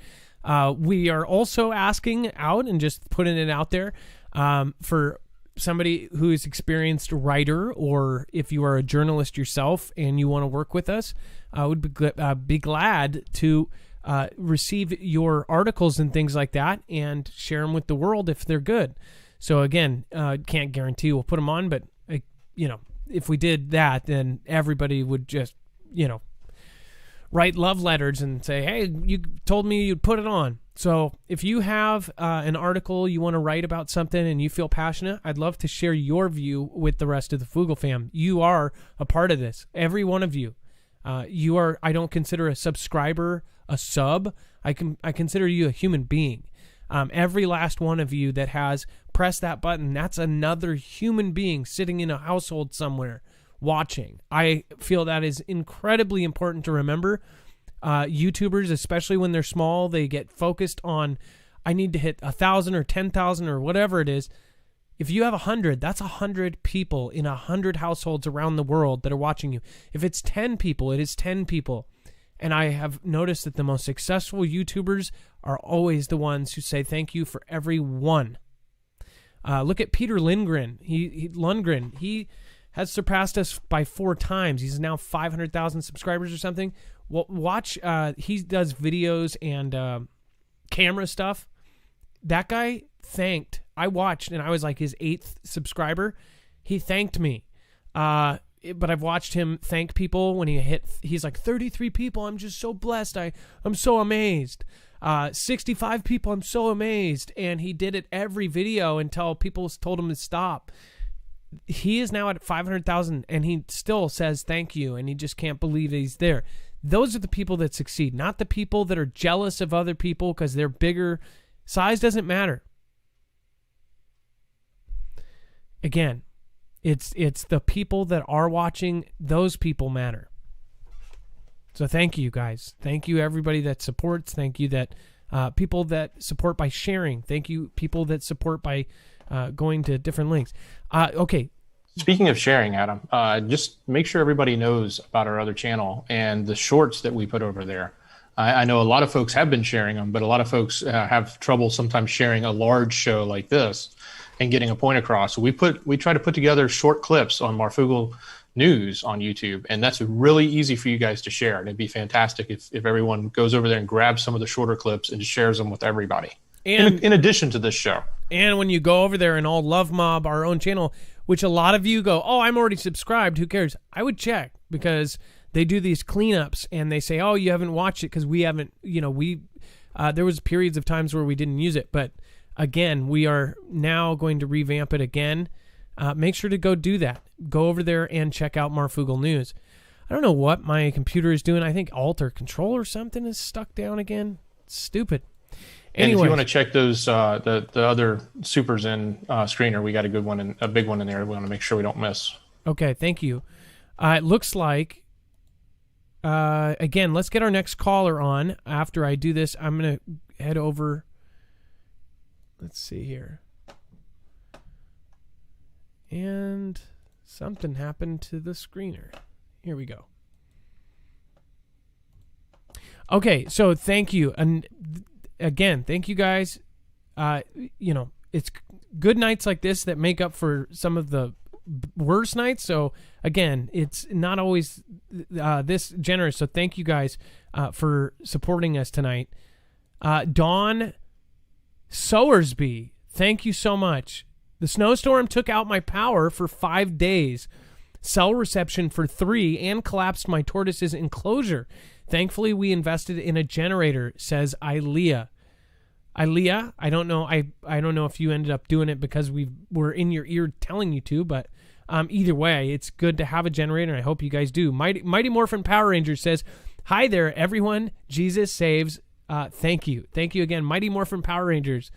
Speaker 1: We are also asking out and just putting it out there for somebody who is experienced writer, or if you are a journalist yourself and you want to work with us, I would be glad to receive your articles and things like that and share them with the world if they're good. So again, can't guarantee we'll put them on, but if we did that, then everybody would just, write love letters and say, hey, you told me you'd put it on. So if you have an article you want to write about something and you feel passionate, I'd love to share your view with the rest of the Foogle fam. You are a part of this. Every one of you. You are. I don't consider a subscriber a sub. I consider you a human being. Every last one of you that has pressed that button, that's another human being sitting in a household somewhere watching. I feel that is incredibly important to remember. YouTubers, especially when they're small, they get focused on, I need to hit 1,000 or 10,000 or whatever it is. If you have 100, that's 100 people in 100 households around the world that are watching you. If it's 10 people, it is 10 people. And I have noticed that the most successful YouTubers are always the ones who say thank you for every one. Look at Peter Lundgren. Lundgren. He has surpassed us by 4 times. He's now 500,000 subscribers or something. Well, watch. He does videos and camera stuff. That guy thanked. I watched, and I was like his 8th subscriber. He thanked me. But I've watched him thank people when he's like 33 people. I'm just so blessed. I'm so amazed. 65 people. I'm so amazed. And he did it every video until people told him to stop. He is now at 500,000 and he still says thank you. And he just can't believe he's there. Those are the people that succeed, not the people that are jealous of other people because they're bigger. Size doesn't matter. Again, it's the people that are watching. Those people matter. So thank you, guys. Thank you, everybody that supports. Thank you that people that support by sharing. Thank you, people that support by going to different links. Okay.
Speaker 2: Speaking of sharing, Adam, just make sure everybody knows about our other channel and the shorts that we put over there. I know a lot of folks have been sharing them, but a lot of folks have trouble sometimes sharing a large show like this and getting a point across. So we try to put together short clips on Marfoogle News on YouTube, and that's really easy for you guys to share. And it'd be fantastic if everyone goes over there and grabs some of the shorter clips and shares them with everybody. And in addition to this show.
Speaker 1: And when you go over there and all love mob our own channel, which a lot of you go, oh, I'm already subscribed, who cares? I would check, because they do these cleanups and they say, oh, you haven't watched it because we haven't, there was periods of times where we didn't use it. But again, we are now going to revamp it again. Make sure to go do that. Go over there and check out Marfoogle News. I don't know what my computer is doing. I think Alt or Control or something is stuck down again. It's stupid.
Speaker 2: And if you want to check those, the other supers in screener, we got a good one and a big one in there. We want to make sure we don't miss.
Speaker 1: Okay, thank you. It looks like, again, let's get our next caller on. After I do this, I'm going to head over. Let's see here. And something happened to the screener. Here we go. Okay, so thank you. And again, thank you guys. It's good nights like this that make up for some of the worst nights. So again, it's not always this generous. So thank you guys for supporting us tonight. Dawn Sowersby, thank you so much. The snowstorm took out my power for 5 days, cell reception for 3, and collapsed my tortoise's enclosure. Thankfully, we invested in a generator, says Ilea. Aaliyah, I don't know. I don't know if you ended up doing it because we're in your ear telling you to, but either way, it's good to have a generator. And I hope you guys do. Mighty Morphin Power Ranger says, "Hi there, everyone. Jesus saves." Thank you again, Mighty Morphin Power Rangers.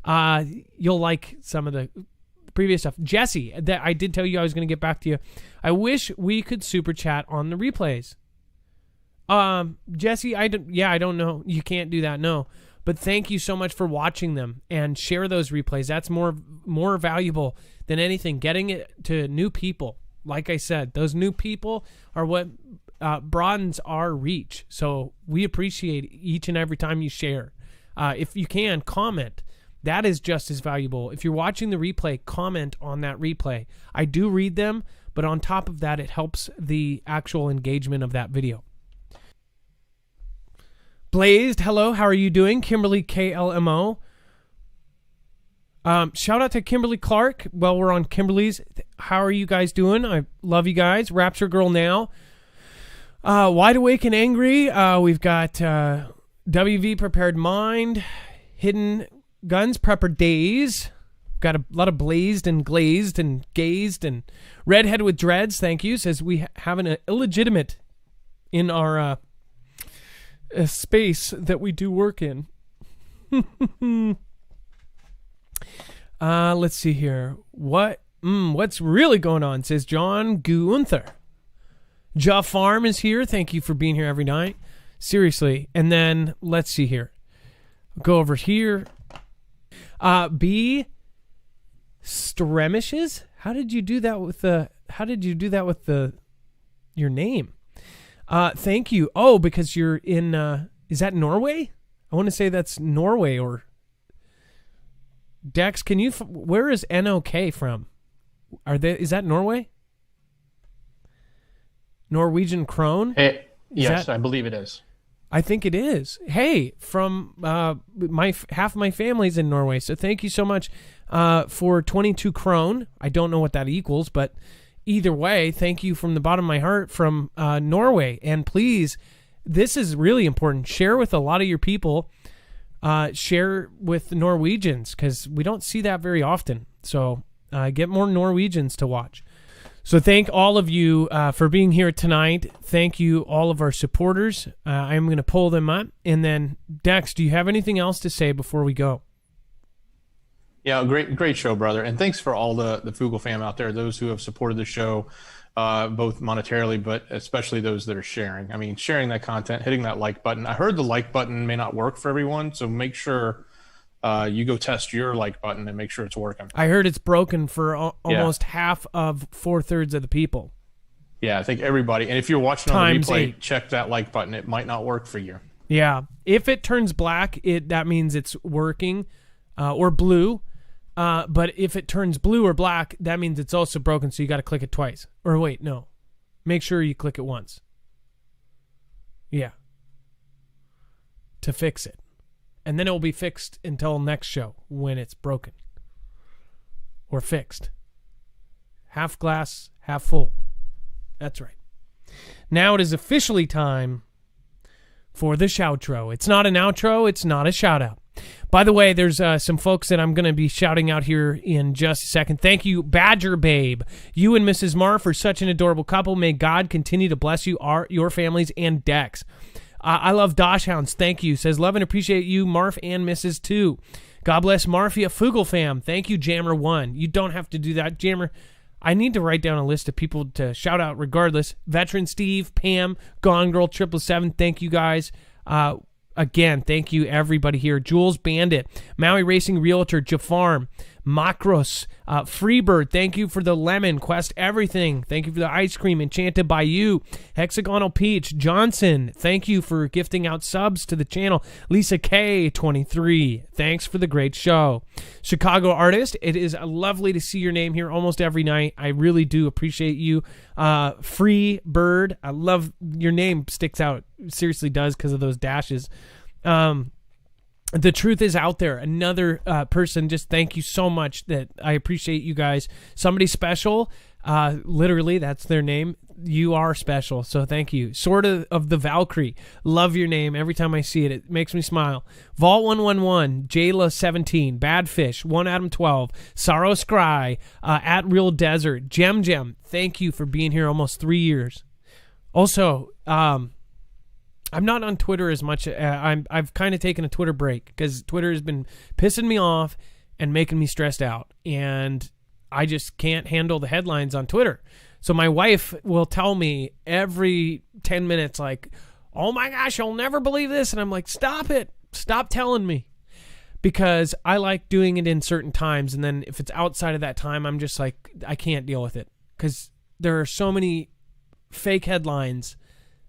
Speaker 1: You'll like some of the previous stuff. Jesse, that I did tell you I was going to get back to you. I wish we could super chat on the replays. Jesse, I don't know. You can't do that, no. But thank you so much for watching them and share those replays. That's more valuable than anything. Getting it to new people. Like I said, those new people are what broadens our reach. So we appreciate each and every time you share. If you can, comment. That is just as valuable. If you're watching the replay, comment on that replay. I do read them, but on top of that, it helps the actual engagement of that video. Blazed, hello, how are you doing? Kimberly KLMO. Shout out to Kimberly Clark. Well, we're on Kimberly's. How are you guys doing? I love you guys. Rapture Girl Now. Wide Awake and Angry. We've got WV Prepared Mind. Hidden Guns Prepper Days. Got a lot of blazed and glazed and gazed and redhead with dreads. Thank you. Says we have an illegitimate in our space that we do work in. Let's see here. What's really going on? Says John Gunther. Ja Farm is here. Thank you for being here every night. Seriously. And then let's see here. Go over here. B Stremishes? How did you do that with your name? Thank you. Oh, because you're in is that Norway? I want to say that's Norway. Or Dex, can you where is NOK from? Is that Norway? Norwegian krone?
Speaker 2: Yes, I believe it is.
Speaker 1: I think it is. Hey, from half my family's in Norway, so thank you so much for 22 krone. I don't know what that equals, but either way, thank you from the bottom of my heart from Norway. And please, this is really important. Share with a lot of your people. Share with Norwegians because we don't see that very often. So get more Norwegians to watch. So thank all of you for being here tonight. Thank you, all of our supporters. I'm going to pull them up. And then, Dex, do you have anything else to say before we go?
Speaker 2: Yeah, great show, brother. And thanks for all the Foogle fam out there, those who have supported the show, both monetarily, but especially those that are sharing. I mean, sharing that content, hitting that like button. I heard the like button may not work for everyone, so make sure you go test your like button and make sure it's working.
Speaker 1: I heard it's broken for almost half of 4/3 of the people.
Speaker 2: Yeah, I think everybody. And if you're watching on the replay, check that like button. It might not work for you.
Speaker 1: Yeah. If it turns black, that means it's working, or blue. But if it turns blue or black, that means it's also broken, so you got to click it twice. Or wait, no. Make sure you click it once. Yeah. To fix it. And then it will be fixed until next show when it's broken. Or fixed. Half glass, half full. That's right. Now it is officially time for the shoutro. It's not an outro. It's not a shout out. By the way, there's some folks that I'm going to be shouting out here in just a second. Thank you, Badger Babe. You and Mrs. Marf are such an adorable couple. May God continue to bless you, your families, and Dex. I love Doshhounds. Thank you. Says, love and appreciate you, Marf and Mrs. 2. God bless Marfia Foogle fam. Thank you, Jammer1. You don't have to do that. Jammer, I need to write down a list of people to shout out regardless. Veteran Steve, Pam, Gone Girl 777. Thank you guys. Again, thank you everybody here. Jules Bandit, Maui Racing Realtor, Jafarm, Makros, Freebird, thank you for the lemon, Quest Everything, thank you for the ice cream, Enchanted by You, Hexagonal Peach, Johnson, thank you for gifting out subs to the channel, Lisa K, 23, thanks for the great show. Chicago Artist, it is lovely to see your name here almost every night. I really do appreciate you. Free Bird, I love your name, sticks out, it seriously does because of those dashes. The truth is out there. Another person, just thank you so much. That I appreciate you guys. Somebody special, literally, that's their name. You are special, so thank you. Sort of the Valkyrie. Love your name. Every time I see it, it makes me smile. Vault 111, Jayla 17, Badfish, 1 Adam 12, Sorrow Scry, at Real Desert, Gem. Thank you for being here almost 3 years. Also, I'm not on Twitter as much. I've kind of taken a Twitter break because Twitter has been pissing me off and making me stressed out, and I just can't handle the headlines on Twitter. So my wife will tell me every 10 minutes, like, oh my gosh, you'll never believe this. And I'm like, stop it. Stop telling me. Because I like doing it in certain times. And then if it's outside of that time, I'm just like, I can't deal with it. Because there are so many fake headlines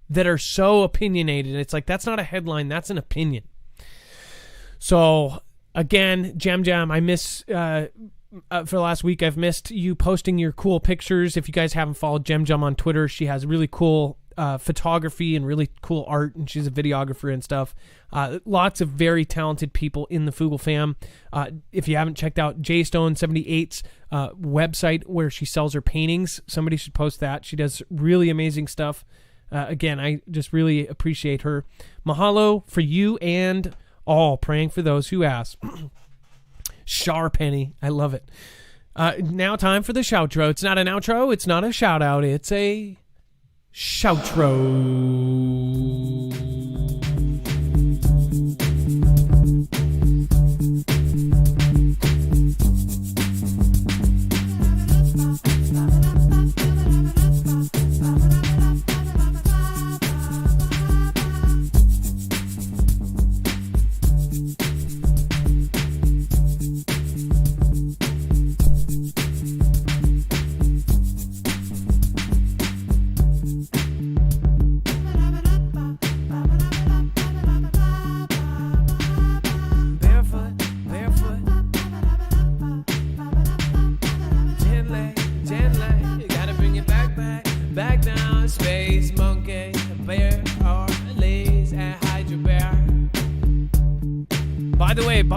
Speaker 1: that are so opinionated. It's like, that's not a headline. That's an opinion. So again, Jam, I miss... for the last week, I've missed you posting your cool pictures. If you guys haven't followed Gem on Twitter, she has really cool photography and really cool art, and she's a videographer and stuff. Lots of very talented people in the Foogle fam. If you haven't checked out Jstone78's website where she sells her paintings, somebody should post that. She does really amazing stuff. Again, I just really appreciate her. Mahalo for you and all, praying for those who ask. Penny, I love it. Now time for the shoutro. It's not an outro. It's not a shout out. It's a shoutro.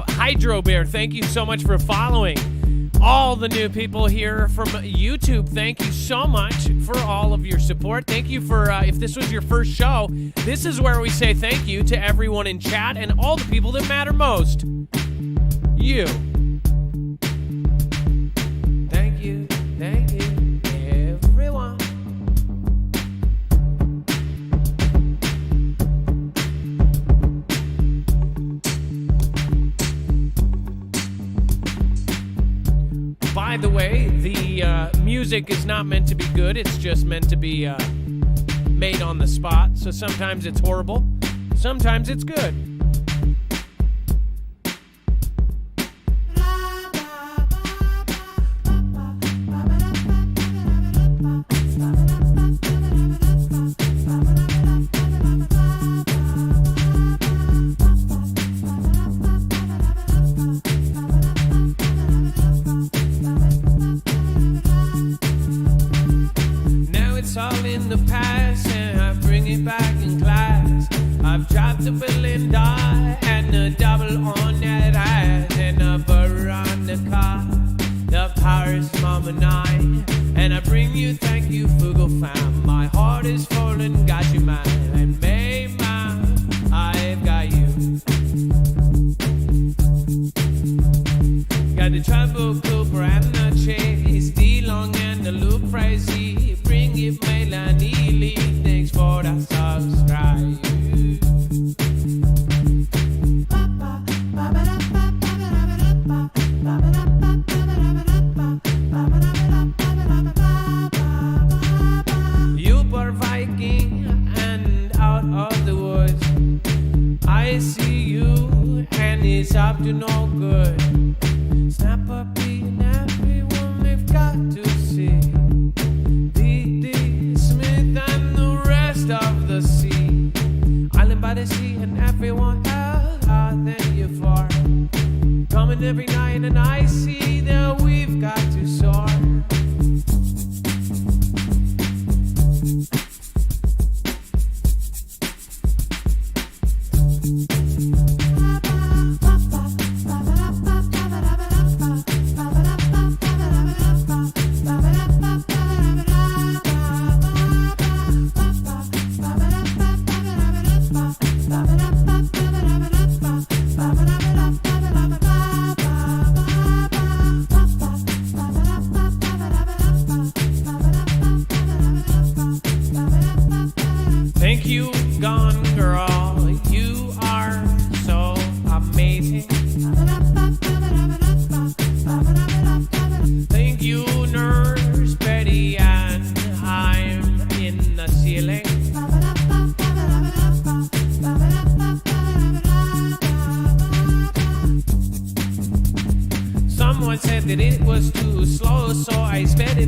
Speaker 1: Hydro Bear, thank you so much for following. All the new people here from YouTube, thank you so much for all of your support. Thank you for, if this was your first show, this is where we say thank you to everyone in chat and all the people that matter most. You. Thank you, everyone. By the way, the music is not meant to be good. It's just meant to be made on the spot. So sometimes it's horrible. Sometimes it's good. $1 billion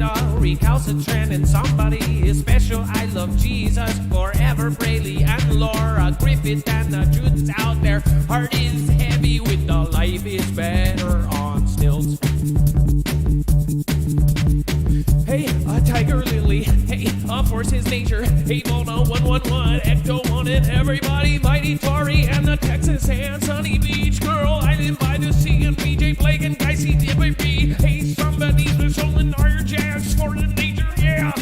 Speaker 1: all recalcitrant, and somebody is special. I love Jesus forever, Braley and Laura Griffith, and the truth is out there. Heart is heavy with the life is better on stilts. Hey, a tiger lily. Hey, a force is nature. Hey, Mona 111, Ecto 1, and everybody. Mighty Tory and the Texas and Sunny Beach Girl. Island by the sea and PJ Blake and Guy C. DBB. Hey, somebody's with soul and iron jazz for the nature, yeah.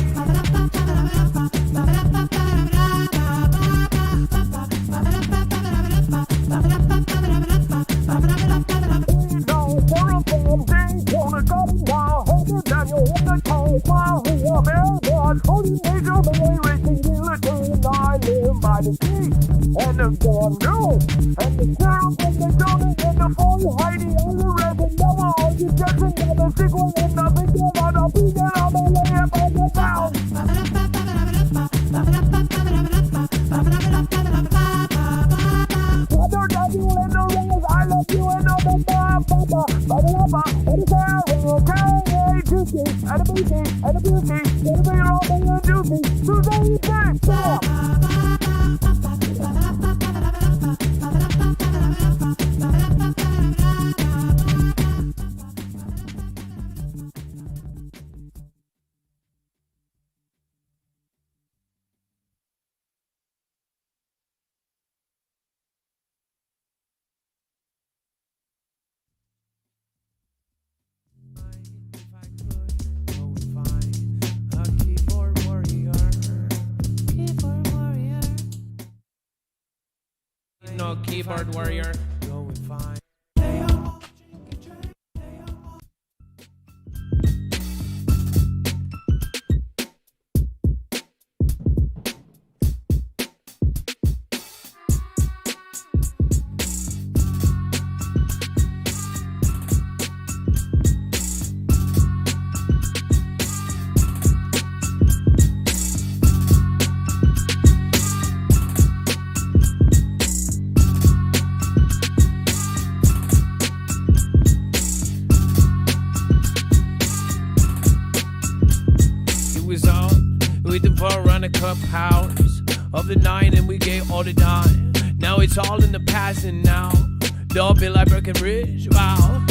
Speaker 7: And the storm no, and the sheriff and the donut and the phone Heidi on the rep and Noah on the Jackson and the sequel and the video on the beat and on the layup and the down. Brother W and the rings, I love you and all the baba, and the carry, okay, juicy, and the beauty, and the beauty, and the all the juicy, so they think, stop.
Speaker 1: No keyboard warrior. Going fine. Powers of the 9 and we gave all the time. Now it's all in the past and now don't be like Breckenridge. Wow.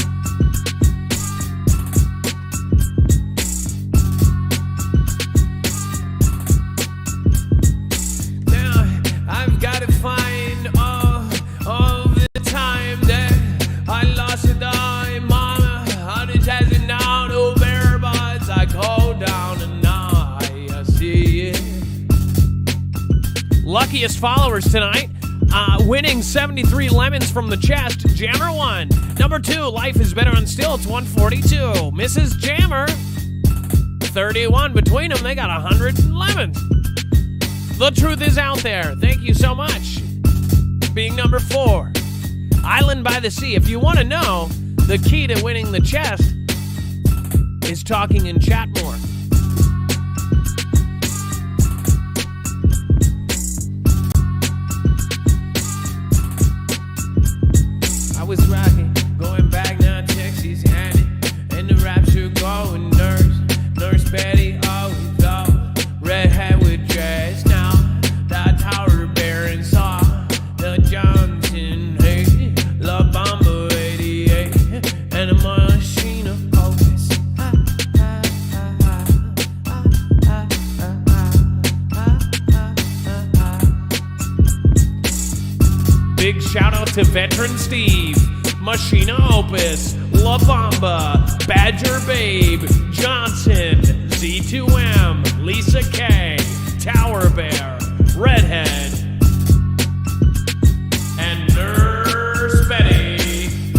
Speaker 1: Now I've got to find all the time that I lost a dime. Mama, how does it now? No bare buds I go down and now I see it. Luckiest followers tonight, winning 73 lemons from the chest. Jammer 1. Number 2, Life is Better on Stilts, 142. Mrs. Jammer, 31. Between them, they got 100 lemons. The truth is out there. Thank you so much. Being number 4, Island by the Sea. If you want to know, the key to winning the chest is talking in chat more. Was rocking, going back now, Texas Annie, and the rapture going nurse Betty always thought, red hat with dress now, the Tower Baron saw, the Johnson, hey, La Bamba 88, and a machine of focus. Big shout out to Veteran Steve, Machina Opus, La Bamba, Badger Babe, Johnson, Z2M, Lisa K, Tower Bear, Redhead, and Nurse Betty.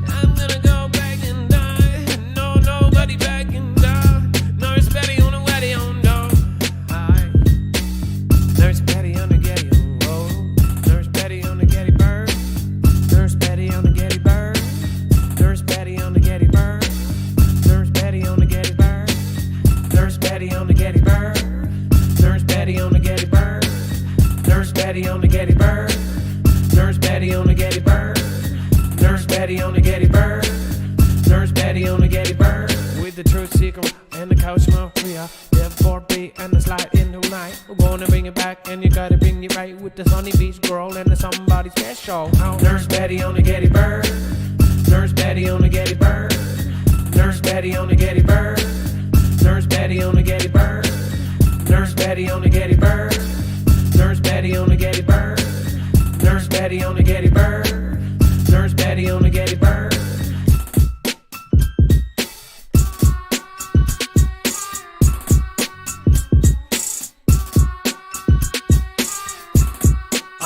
Speaker 1: I'm gonna go back and die. No, nobody back and die. Nurse Betty on a wedding on no. Hi. Nurse Betty on the Getty on roll. Nurse Betty on the Getty bird. Nurse Betty on the Getty bird. Nurse Betty on the Getty bird. Nurse Betty on the Getty bird. Nurse Betty and the couch Maria. Live for beat and the slide into night. We're gonna bring it back and you gotta bring it right with the sunny beach girl and the somebody special. Nurse Betty on the Getty Bird. Nurse Betty on the Getty Bird. Nurse Betty on the Getty Bird. Nurse Betty on the Getty Bird. Nurse Betty on the Getty Bird. Nurse Betty on the Getty Bird. Nurse Betty on the Getty Bird. Nurse Betty on the Getty Bird.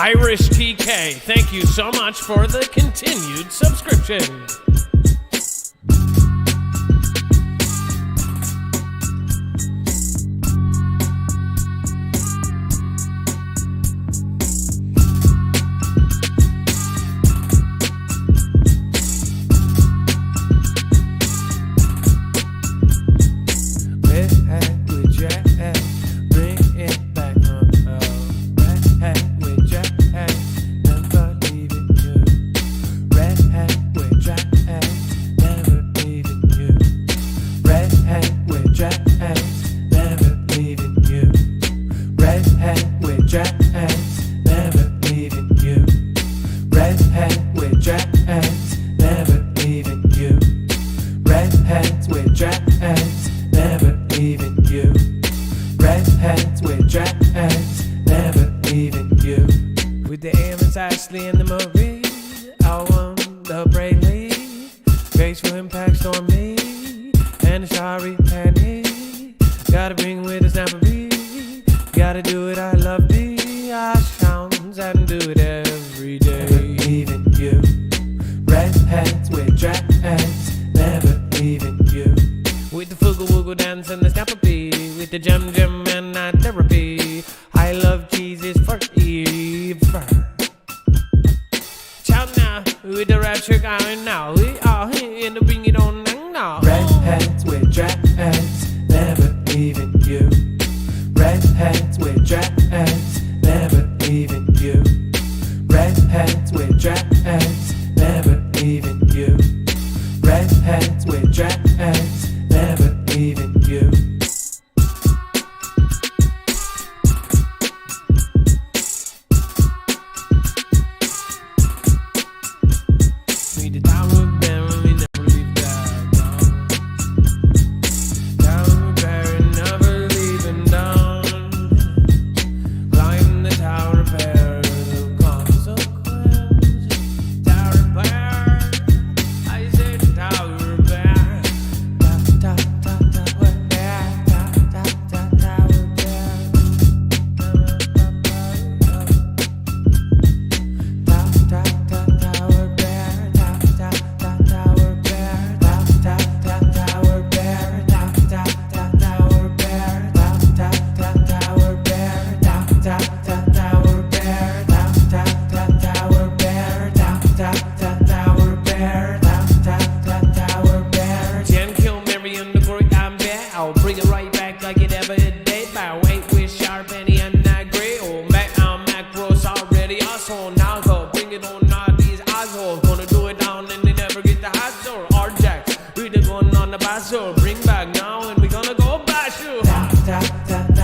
Speaker 1: Irish TK, thank you so much for the continued subscription.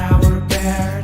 Speaker 7: Tower bear,